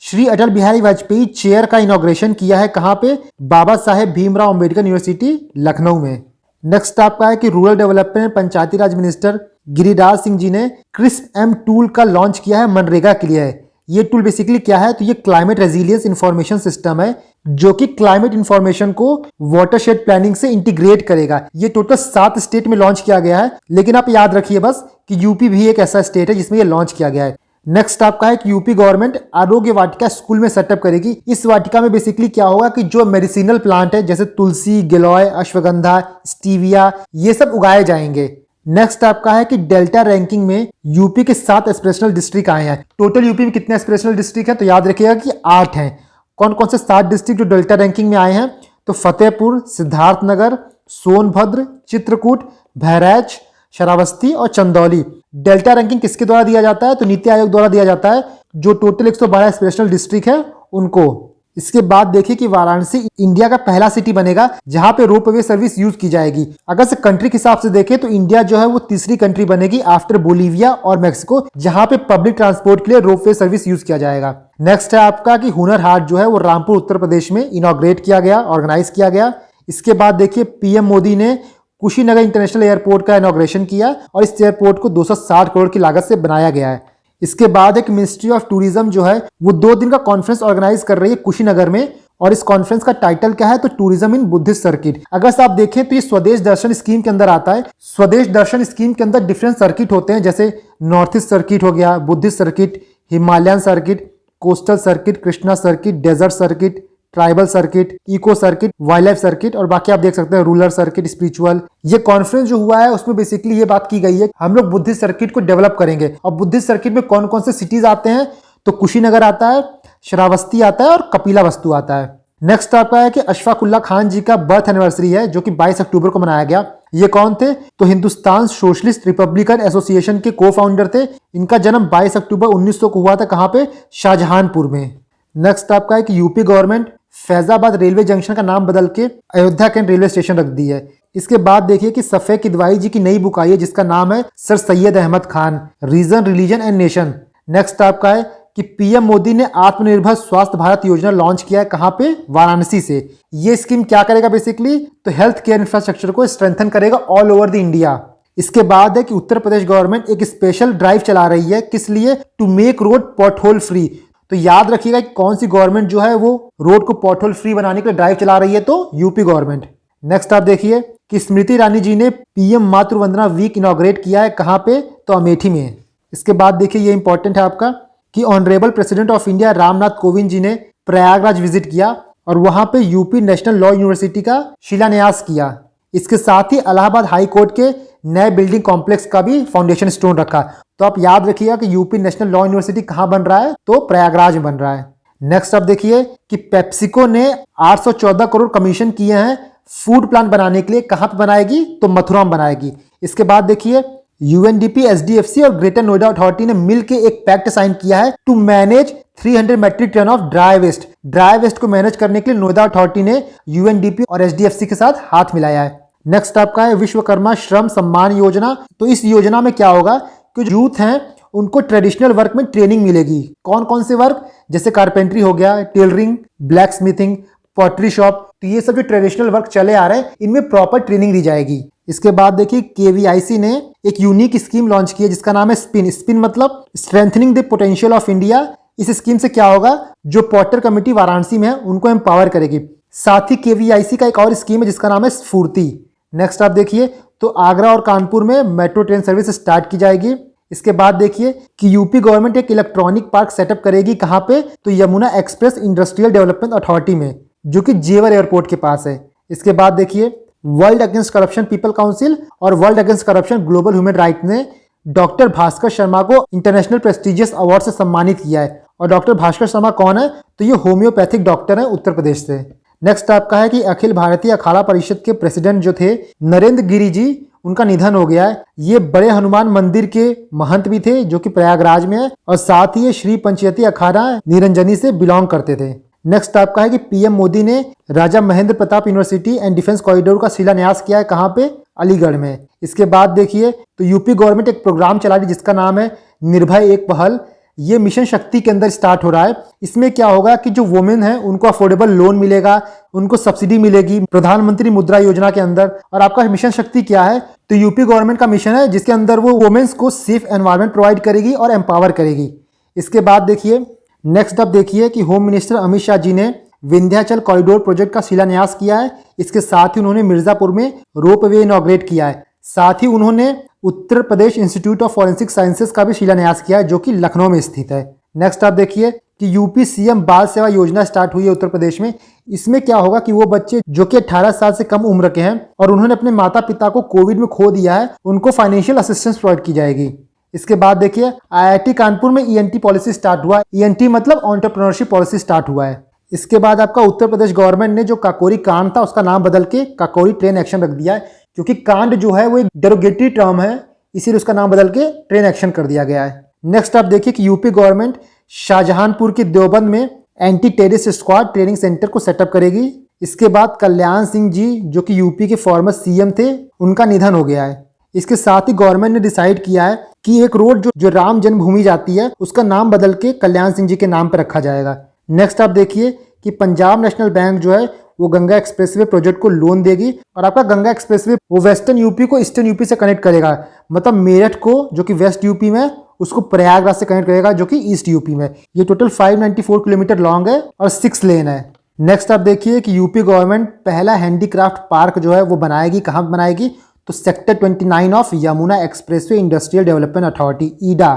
श्री अटल बिहारी वाजपेयी चेयर का इनॉग्रेशन किया है। कहाँ पे, बाबा साहेब भीमराव अंबेडकर यूनिवर्सिटी लखनऊ में। नेक्स्ट आपका है कि रूरल डेवलपमेंट पंचायती राज मिनिस्टर गिरिराज सिंह जी ने क्रिस्प M टूल का लॉन्च किया है मनरेगा के लिए। ये टूल बेसिकली क्या है, तो ये क्लाइमेट रेजिलियंस इंफॉर्मेशन सिस्टम है, जो कि क्लाइमेट इंफॉर्मेशन को वाटरशेड प्लानिंग से इंटीग्रेट करेगा। ये टोटल 7 स्टेट में लॉन्च किया गया है, लेकिन आप याद रखिए बस कि यूपी भी एक ऐसा स्टेट है जिसमें ये लॉन्च किया गया है। नेक्स्ट आपका है कि यूपी गवर्नमेंट आरोग्य वाटिका स्कूल में सेटअप करेगी। इस वाटिका में बेसिकली क्या होगा कि जो मेडिसिनल प्लांट है जैसे तुलसी, गिलोय, अश्वगंधा, स्टीविया, ये सब उगाए जाएंगे। नेक्स्ट आपका है कि डेल्टा रैंकिंग में यूपी के 7 एस्पिरेशनल डिस्ट्रिक्ट आए हैं। टोटल यूपी में कितने एस्पिरेशनल डिस्ट्रिक्ट हैं, तो याद रखिएगा कि 8 हैं। कौन कौन से 7 डिस्ट्रिक्ट जो डेल्टा रैंकिंग में आए हैं, तो फतेहपुर, सिद्धार्थनगर, सोनभद्र, चित्रकूट, बहराइच, श्रावस्ती और चंदौली। डेल्टा रैंकिंग किसके द्वारा दिया जाता है, तो नीति आयोग द्वारा दिया जाता है, जो टोटल 112 एस्पिरेशनल डिस्ट्रिक्ट है उनको। इसके बाद देखिए कि वाराणसी इंडिया का पहला सिटी बनेगा जहां पे रोपवे सर्विस यूज की जाएगी। अगर से कंट्री के हिसाब से देखें तो इंडिया जो है वो तीसरी कंट्री बनेगी आफ्टर बोलीविया और मैक्सिको, जहां पे पब्लिक ट्रांसपोर्ट के लिए रोपवे सर्विस यूज किया जाएगा। नेक्स्ट है आपका कि हुनर हाट जो है वो रामपुर उत्तर प्रदेश में इनॉग्रेट किया गया, ऑर्गेनाइज किया गया। इसके बाद देखिए PM मोदी ने कुशीनगर इंटरनेशनल एयरपोर्ट का इनॉग्रेशन किया और इस एयरपोर्ट को 260 करोड़ की लागत से बनाया गया है। इसके बाद एक मिनिस्ट्री ऑफ टूरिज्म जो है वो 2 दिन का कॉन्फ्रेंस ऑर्गेनाइज कर रही है कुशीनगर में, और इस कॉन्फ्रेंस का टाइटल क्या है, तो टूरिज्म इन बुद्धिस्ट सर्किट। अगर से आप देखें तो ये स्वदेश दर्शन स्कीम के अंदर आता है। स्वदेश दर्शन स्कीम के अंदर डिफरेंट सर्किट होते हैं, जैसे नॉर्थ ईस्ट सर्किट हो गया, Buddhist circuit, Himalayan circuit, coastal circuit, Krishna circuit, desert circuit, tribal circuit, eco circuit, wildlife circuit और बाकी आप देख सकते हैं रूरल सर्किट, स्पिरिचुअल। ये कॉन्फ्रेंस जो हुआ है उसमें बेसिकली ये बात की गई है हम लोग बुद्धिस्ट सर्किट को डेवलप करेंगे। और बुद्धिस्ट सर्किट में कौन कौन से सिटीज आते हैं, तो कुशीनगर आता है, श्रावस्ती आता है और कपिला वस्तु आता है। नेक्स्ट आपका है कि अशफाक उल्लाह खान जी का बर्थ एनिवर्सरी है जो कि 22 अक्टूबर को मनाया गया। ये कौन थे, तो हिंदुस्तान सोशलिस्ट रिपब्लिकन एसोसिएशन के को फाउंडर थे। इनका जन्म 22 अक्टूबर 1900 को हुआ था, कहाँ पे, शाहजहानपुर में। नेक्स्ट आपका है कि UP government Faizabad railway junction का नाम बदल के अयोध्या कैंट रेलवे स्टेशन रख दी है। इसके बाद देखिए कि सफ़े किदवाई जी की नई बुक आई है जिसका नाम है sir Syed Ahmad Khan, reason religion and nation. Next आपका है कि पीएम मोदी ने आत्मनिर्भर स्वास्थ्य भारत योजना लॉन्च किया है, कहाँ पे, वाराणसी से। ये स्कीम क्या करेगा बेसिकली, तो हेल्थ केयर इंफ्रास्ट्रक्चर को स्ट्रेंथन करेगा ऑल ओवर द इंडिया। इसके बाद है कि उत्तर प्रदेश गवर्नमेंट एक स्पेशल ड्राइव चला रही है, किस लिए, to make road pothole free. तो याद रखिएगा कि कौन सी गवर्नमेंट जो है वो रोड को पॉटहोल फ्री बनाने के लिए ड्राइव चला रही है, तो यूपी गवर्नमेंट। नेक्स्ट आप देखिए कि स्मृति ईरानी जी ने पीएम मातृ वंदना वीक इनॉग्रेट किया है, कहाँ पे, तो अमेठी में। इसके बाद देखिए ये इंपॉर्टेंट है आपका कि honourable president of India Ramnath Kovind ji ने प्रयागराज विजिट किया और वहां पे यूपी नेशनल लॉ यूनिवर्सिटी का शिलान्यास किया। इसके साथ ही इलाहाबाद हाई कोर्ट के नए बिल्डिंग कॉम्प्लेक्स का भी फाउंडेशन स्टोन रखा। तो आप याद रखिएगा कि यूपी नेशनल लॉ यूनिवर्सिटी कहाँ बन रहा है, तो प्रयागराज में बन रहा है। नेक्स्ट आप देखिए कि पेप्सिको ने 814 करोड़ कमीशन किए हैं फूड प्लांट बनाने के लिए, कहाँ पे बनाएगी, तो मथुरा में बनाएगी। इसके बाद देखिए यूएनडीपी, एसडीएफसी और ग्रेटर नोएडा अथॉरिटी ने मिलकर एक पैक्ट साइन किया है to manage 300 metric ton of dry waste. Dry waste को मैनेज करने के लिए नोएडा अथॉरिटी ने यूएनडीपी और एसडीएफसी के साथ हाथ मिलाया है। नेक्स्ट आपका है विश्वकर्मा श्रम सम्मान योजना। तो इस योजना में क्या होगा कि जो यूथ हैं उनको ट्रेडिशनल वर्क में ट्रेनिंग मिलेगी। कौन कौन से वर्क, जैसे कारपेंट्री हो गया, tailoring, black smithing, pottery shop, तो ये सब जो ट्रेडिशनल वर्क चले आ रहे हैं इनमें प्रॉपर ट्रेनिंग दी जाएगी। इसके बाद देखिए केवीआईसी ने एक यूनिक स्कीम लॉन्च की है जिसका नाम है स्पिन। स्पिन मतलब strengthening the potential of India. इस स्कीम से क्या होगा, जो पॉटर कमेटी वाराणसी में है उनको एम्पावर करेगी। साथ ही केवीआईसी का एक और स्कीम है जिसका नाम है स्फूर्ति। नेक्स्ट आप देखिए तो आगरा और कानपुर में मेट्रो ट्रेन सर्विस स्टार्ट की जाएगी। इसके बाद देखिए कि यूपी गवर्नमेंट एक इलेक्ट्रॉनिक पार्क सेटअप करेगी, कहाँ पे, तो Yamuna express industrial development authority में, जो कि जेवर एयरपोर्ट के पास है। इसके बाद देखिए world against corruption people council और world against corruption global human right ने डॉक्टर भास्कर शर्मा को इंटरनेशनल प्रेस्टिजियस अवार्ड से सम्मानित किया है। और डॉक्टर भास्कर शर्मा कौन है, तो ये होम्योपैथिक डॉक्टर हैं उत्तर प्रदेश से। नेक्स्ट आपका है कि अखिल भारतीय अखाड़ा परिषद के प्रेसिडेंट जो थे नरेंद्र गिरी जी, उनका निधन हो गया है। ये बड़े हनुमान मंदिर के महंत भी थे जो कि प्रयागराज में है, और साथ ही ये श्री पंचयती अखाड़ा निरंजनी से बिलोंग करते थे। नेक्स्ट आपका है कि पीएम मोदी ने Raja Mahendra Pratap university and defence corridor का शिलान्यास किया है, कहाँ पे, अलीगढ़ में। इसके बाद देखिए तो यूपी गवर्नमेंट एक प्रोग्राम चला रही है जिसका नाम है निर्भय एक पहल। ये मिशन शक्ति के अंदर स्टार्ट हो रहा है। इसमें क्या होगा कि जो वुमेन है उनको अफोर्डेबल लोन मिलेगा, उनको सब्सिडी मिलेगी प्रधानमंत्री मुद्रा योजना के अंदर। और आपका मिशन शक्ति क्या है, तो यूपी गवर्नमेंट का मिशन है जिसके अंदर वो वुमेन्स को सेफ एनवायरनमेंट प्रोवाइड करेगी और एम्पावर करेगी। इसके बाद देखिए नेक्स्ट आप देखिए कि होम मिनिस्टर अमित शाह जी ने विंध्याचल कॉरिडोर प्रोजेक्ट का शिलान्यास किया है। इसके साथ ही उन्होंने मिर्जापुर में रोपवे इनॉग्रेट किया है। साथ ही उन्होंने Uttar Pradesh institute of forensic sciences का भी शिलान्यास किया है जो कि लखनऊ में स्थित है। नेक्स्ट आप देखिए कि यूपी सीएम बाल सेवा योजना स्टार्ट हुई है उत्तर प्रदेश में। इसमें क्या होगा कि वो बच्चे जो कि 18 साल से कम उम्र के हैं और उन्होंने अपने माता पिता को कोविड में खो दिया है, उनको फाइनेंशियल असिस्टेंस प्रोवाइड की जाएगी। इसके बाद देखिए आईआईटी कानपुर में ईएनटी पॉलिसी स्टार्ट हुआ। ईएनटी मतलब एंटरप्रेन्योरशिप पॉलिसी स्टार्ट हुआ है। इसके बाद आपका उत्तर प्रदेश गवर्नमेंट ने जो काकोरी कांड था उसका नाम बदल के काकोरी ट्रेन एक्शन रख दिया है, क्योंकि कांड जो है वो एक डेरोगेटरी टर्म है, इसीलिए उसका नाम बदल के ट्रेन एक्शन कर दिया गया है। नेक्स्ट आप देखिए कि यूपी गवर्नमेंट शाहजहानपुर के देवबंद में anti terrorist squad training centre को सेटअप करेगी। इसके बाद कल्याण सिंह जी जो कि यूपी के फॉर्मर सीएम थे, उनका निधन हो गया है। इसके साथ ही गवर्नमेंट ने डिसाइड किया है कि एक रोड जो राम जन्मभूमि जाती है उसका नाम बदल के कल्याण सिंह जी के नाम पर रखा जाएगा। नेक्स्ट आप देखिए कि पंजाब नेशनल बैंक जो है वो गंगा एक्सप्रेसवे प्रोजेक्ट को लोन देगी। और आपका गंगा एक्सप्रेसवे वो वेस्टर्न यूपी को ईस्टर्न यूपी से कनेक्ट करेगा, मतलब मेरठ को जो कि वेस्ट यूपी में उसको प्रयागराज से कनेक्ट करेगा जो कि ईस्ट यूपी में। ये टोटल 594 किलोमीटर लॉन्ग है और 6 लेन है। नेक्स्ट आप देखिए कि यूपी गवर्नमेंट पहला हैंडीक्राफ्ट पार्क जो है वो बनाएगी। कहाँ बनाएगी, तो sector 29 of Yamuna expressway industrial development authority YEIDA.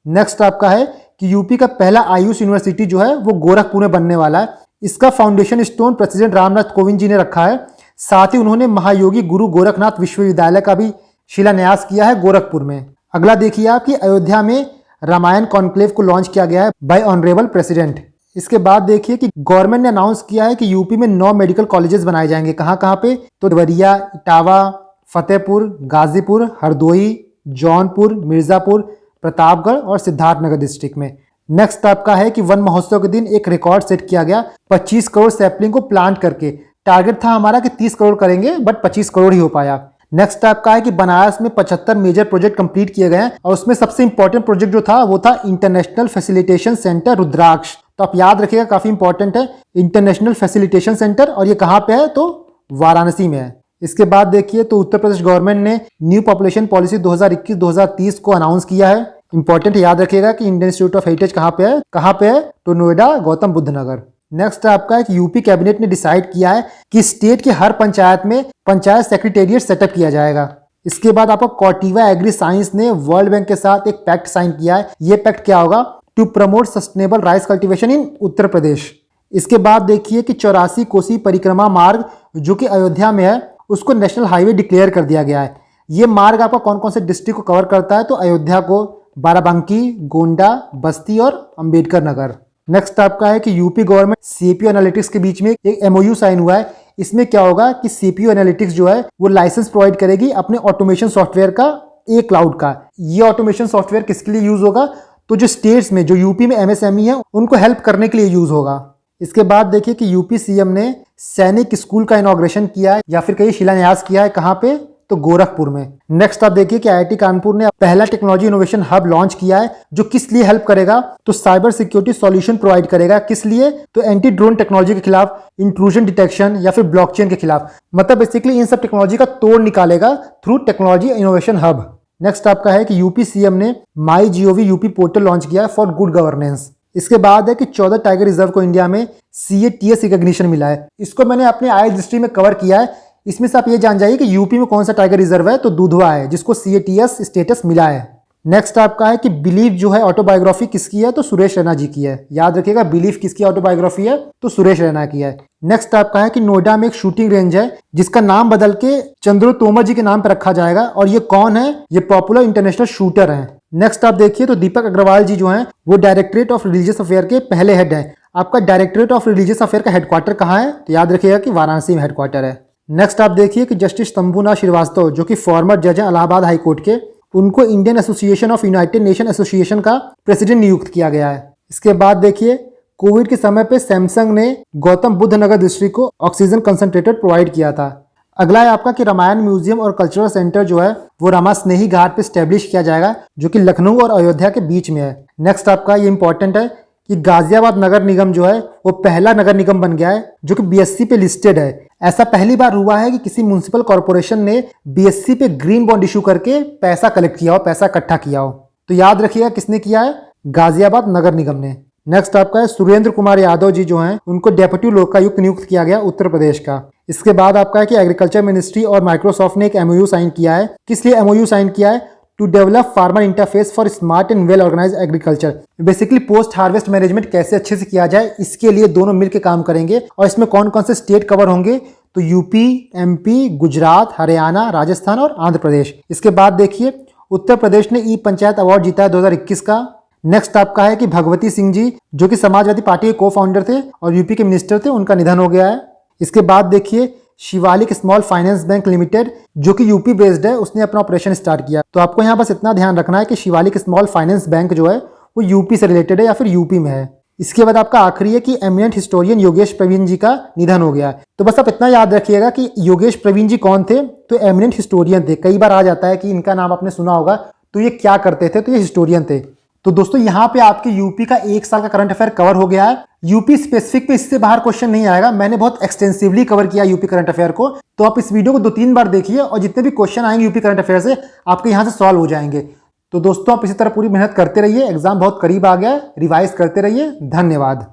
Next आपका है कि यूपी का पहला आयुष यूनिवर्सिटी जो है वो गोरखपुर में बनने वाला है। इसका foundation stone president Ramnath Kovind ji ने रखा है। साथ ही उन्होंने महायोगी गुरु गोरखनाथ विश्वविद्यालय का भी शिलान्यास किया है गोरखपुर में। अगला देखिए आप कि अयोध्या में रामायण कॉन्क्लेव को लॉन्च किया गया है बाय ऑनरेबल प्रेसिडेंट। इसके बाद देखिए कि गवर्नमेंट ने अनाउंस किया है कि यूपी में 9 मेडिकल कॉलेजेस बनाए जाएंगे। कहाँ कहाँ पे? तो देवरिया, इटावा, फतेहपुर, गाजीपुर, हरदोई, जौनपुर, मिर्जापुर, प्रतापगढ़ और सिद्धार्थनगर डिस्ट्रिक्ट में। नेक्स्ट आपका है कि वन महोत्सव के दिन एक रिकॉर्ड सेट किया गया 25 करोड़ सैपलिंग को प्लांट करके। टारगेट था हमारा कि 30 करोड़ करेंगे बट 25 करोड़ ही हो पाया। नेक्स्ट आपका है कि बनारस में 75 मेजर प्रोजेक्ट कंप्लीट किए गए हैं और उसमें सबसे इंपॉर्टेंट प्रोजेक्ट जो था वो था इंटरनेशनल फैसिलिटेशन सेंटर रुद्राक्ष। तो आप याद रखिएगा, काफी इंपॉर्टेंट है इंटरनेशनल फैसिलिटेशन सेंटर, और ये कहाँ पे है? तो वाराणसी में है। इसके बाद देखिए तो उत्तर प्रदेश गवर्नमेंट ने न्यू पॉपुलेशन पॉलिसी 2021-2030 को अनाउंस किया है। इंपॉर्टेंट याद रखिएगा कि इंडियन इंस्टीट्यूट ऑफ हेरिटेज कहाँ पे है? कहाँ पे है? तो नोएडा, गौतम बुद्ध नगर। नेक्स्ट आपका है कि यूपी कैबिनेट ने डिसाइड किया है कि स्टेट के हर पंचायत में पंचायत सेक्रेटेरिएट सेटअप किया जाएगा। इसके बाद आपको कॉर्टिवा एग्री साइंस ने वर्ल्ड बैंक के साथ एक पैक्ट साइन किया है। ये पैक्ट क्या होगा? To promote sustainable rice cultivation in Uttar Pradesh. इसके बाद देखिए कि 84 कोसी परिक्रमा मार्ग जो कि अयोध्या में है उसको नेशनल हाईवे डिक्लेयर कर दिया गया है। ये मार्ग आपका कौन कौन से डिस्ट्रिक्ट को कवर करता है? तो अयोध्या को, बाराबंकी, गोंडा, बस्ती और अंबेडकर नगर। नेक्स्ट आपका है कि यूपी गवर्नमेंट सीपीयू एनालिटिक्स के बीच में एक एमओयू साइन हुआ है। इसमें क्या होगा कि सीपीयू एनालिटिक्स जो है वो लाइसेंस प्रोवाइड करेगी अपने ऑटोमेशन सॉफ्टवेयर का, ए क्लाउड का। ये ऑटोमेशन सॉफ्टवेयर किसके लिए यूज होगा? तो जो स्टेट्स में, जो यूपी में एमएसएमई है उनको हेल्प करने के लिए यूज होगा। इसके बाद देखिए कि यूपी सीएम ने सैनिक स्कूल का इनॉग्रेशन किया है या फिर कहीं शिलान्यास किया है। कहाँ पे? तो गोरखपुर में। नेक्स्ट आप देखिए कि आईआईटी कानपुर ने पहला टेक्नोलॉजी इनोवेशन हब लॉन्च किया है जो किस लिए हेल्प करेगा? तो साइबर सिक्योरिटी सॉल्यूशन प्रोवाइड करेगा। किस लिए? तो एंटी ड्रोन टेक्नोलॉजी के खिलाफ, इंट्रूजन डिटेक्शन या फिर ब्लॉकचेन के खिलाफ। मतलब बेसिकली इन सब टेक्नोलॉजी का तोड़ निकालेगा through technology innovation hub. Next आपका है कि यूपी सीएम ने माई जीओवी यूपी पोर्टल लॉन्च किया है फॉर गुड गवर्नेंस। इसके बाद है कि 14 टाइगर रिजर्व को इंडिया में CATS रिकॉग्निशन मिला है। इसको मैंने अपने आई हिस्ट्री में कवर किया है। इसमें से आप ये जान जाइए कि यूपी में कौन सा टाइगर रिजर्व है? तो दुधवा है जिसको CATS स्टेटस मिला है। नेक्स्ट आपका है कि बिलीफ जो है ऑटोबायोग्राफी किसकी है? तो सुरेश रैना जी की है। याद रखिएगा, बिलीफ किसकी ऑटोबायोग्राफी है? तो सुरेश रैना की है। नेक्स्ट आपका है कि नोएडा में एक शूटिंग रेंज है जिसका नाम बदल के चंद्रो तोमर जी के नाम पर रखा जाएगा। और ये कौन है? ये पॉपुलर इंटरनेशनल शूटर हैं। नेक्स्ट आप देखिए तो दीपक अग्रवाल जी जो हैं वो डायरेक्टरेट ऑफ रिलीजियस अफेयर के पहले हेड हैं। आपका डायरेक्टरेट ऑफ रिलीजियस अफेयर का हेडक्वार्टर कहाँ है? तो याद रखिएगा कि वाराणसी में हेडक्वार्टर है। नेक्स्ट आप देखिए कि जस्टिस तंबुनाथ श्रीवास्तव जो कि फॉर्मर जज हैं इलाहाबाद हाई कोर्ट के, उनको Indian association of United nation association का प्रेसिडेंट नियुक्त किया गया है। इसके बाद देखिए कोविड के समय पे सैमसंग ने गौतम बुद्ध नगर डिस्ट्रिक्ट को ऑक्सीजन कंसंट्रेटर प्रोवाइड किया था। अगला है आपका कि रामायण म्यूजियम और कल्चरल सेंटर जो है वो रामा स्नेही घाट पे स्टैब्लिश किया जाएगा जो कि लखनऊ और अयोध्या के बीच में है। नेक्स्ट आपका ये इंपॉर्टेंट है कि गाजियाबाद नगर निगम जो है वो पहला नगर निगम बन गया है जो कि BSE पे लिस्टेड है। ऐसा पहली बार हुआ है कि किसी म्युनिसिपल कॉर्पोरेशन ने BSE पे ग्रीन बॉन्ड इशू करके पैसा कलेक्ट किया हो, पैसा इकट्ठा किया हो। तो याद रखिएगा किसने किया है? गाजियाबाद नगर निगम ने। नेक्स्ट आपका है सुरेंद्र कुमार यादव जी जो हैं उनको डेप्यूटी लोकायुक्त नियुक्त किया गया उत्तर प्रदेश का। इसके बाद आपका है कि एग्रीकल्चर मिनिस्ट्री और माइक्रोसॉफ्ट ने एक MOU साइन किया है। किस लिए MOU साइन किया है? To develop farmer interface for smart and well organise agriculture. Basically post harvest management कैसे अच्छे से किया जाए इसके लिए दोनों मिलकर काम करेंगे। और इसमें कौन कौन से स्टेट कवर होंगे? तो यूपी, MP, गुजरात, हरियाणा, राजस्थान और आंध्र प्रदेश। इसके बाद देखिए उत्तर प्रदेश ने ई पंचायत अवार्ड जीता है 2021 का। नेक्स्ट आपका है कि भगवती सिंह जी जो कि समाजवादी पार्टी के को फाउंडर थे और यूपी के मिनिस्टर थे, उनका निधन हो गया है। इसके बाद देखिए Shivalik small finance bank limited जो कि यूपी बेस्ड है उसने अपना ऑपरेशन स्टार्ट किया। तो आपको यहाँ बस इतना ध्यान रखना है कि शिवालिक स्मॉल फाइनेंस बैंक जो है वो यूपी से रिलेटेड है या फिर यूपी में है। इसके बाद आपका आखिरी है कि एमिनेंट हिस्टोरियन योगेश प्रवीण जी का निधन हो गया है। तो बस आप इतना याद रखिएगा कि योगेश प्रवीण जी कौन थे? तो एमिनेंट हिस्टोरियन थे। कई बार आ जाता है कि इनका नाम आपने सुना होगा, तो ये क्या करते थे? तो ये हिस्टोरियन थे। तो दोस्तों यहाँ पे आपके यूपी का 1 साल का करंट अफेयर कवर हो गया है। यूपी स्पेसिफिक पे इससे बाहर क्वेश्चन नहीं आएगा। मैंने बहुत एक्सटेंसिवली कवर किया यूपी करंट अफेयर को, तो आप इस वीडियो को 2-3 बार देखिए और जितने भी क्वेश्चन आएंगे यूपी करंट अफेयर से आपके यहाँ से सॉल्व हो जाएंगे। तो दोस्तों आप इसी तरह पूरी मेहनत करते रहिए। एग्जाम बहुत करीब आ गया है, रिवाइज करते रहिए। धन्यवाद।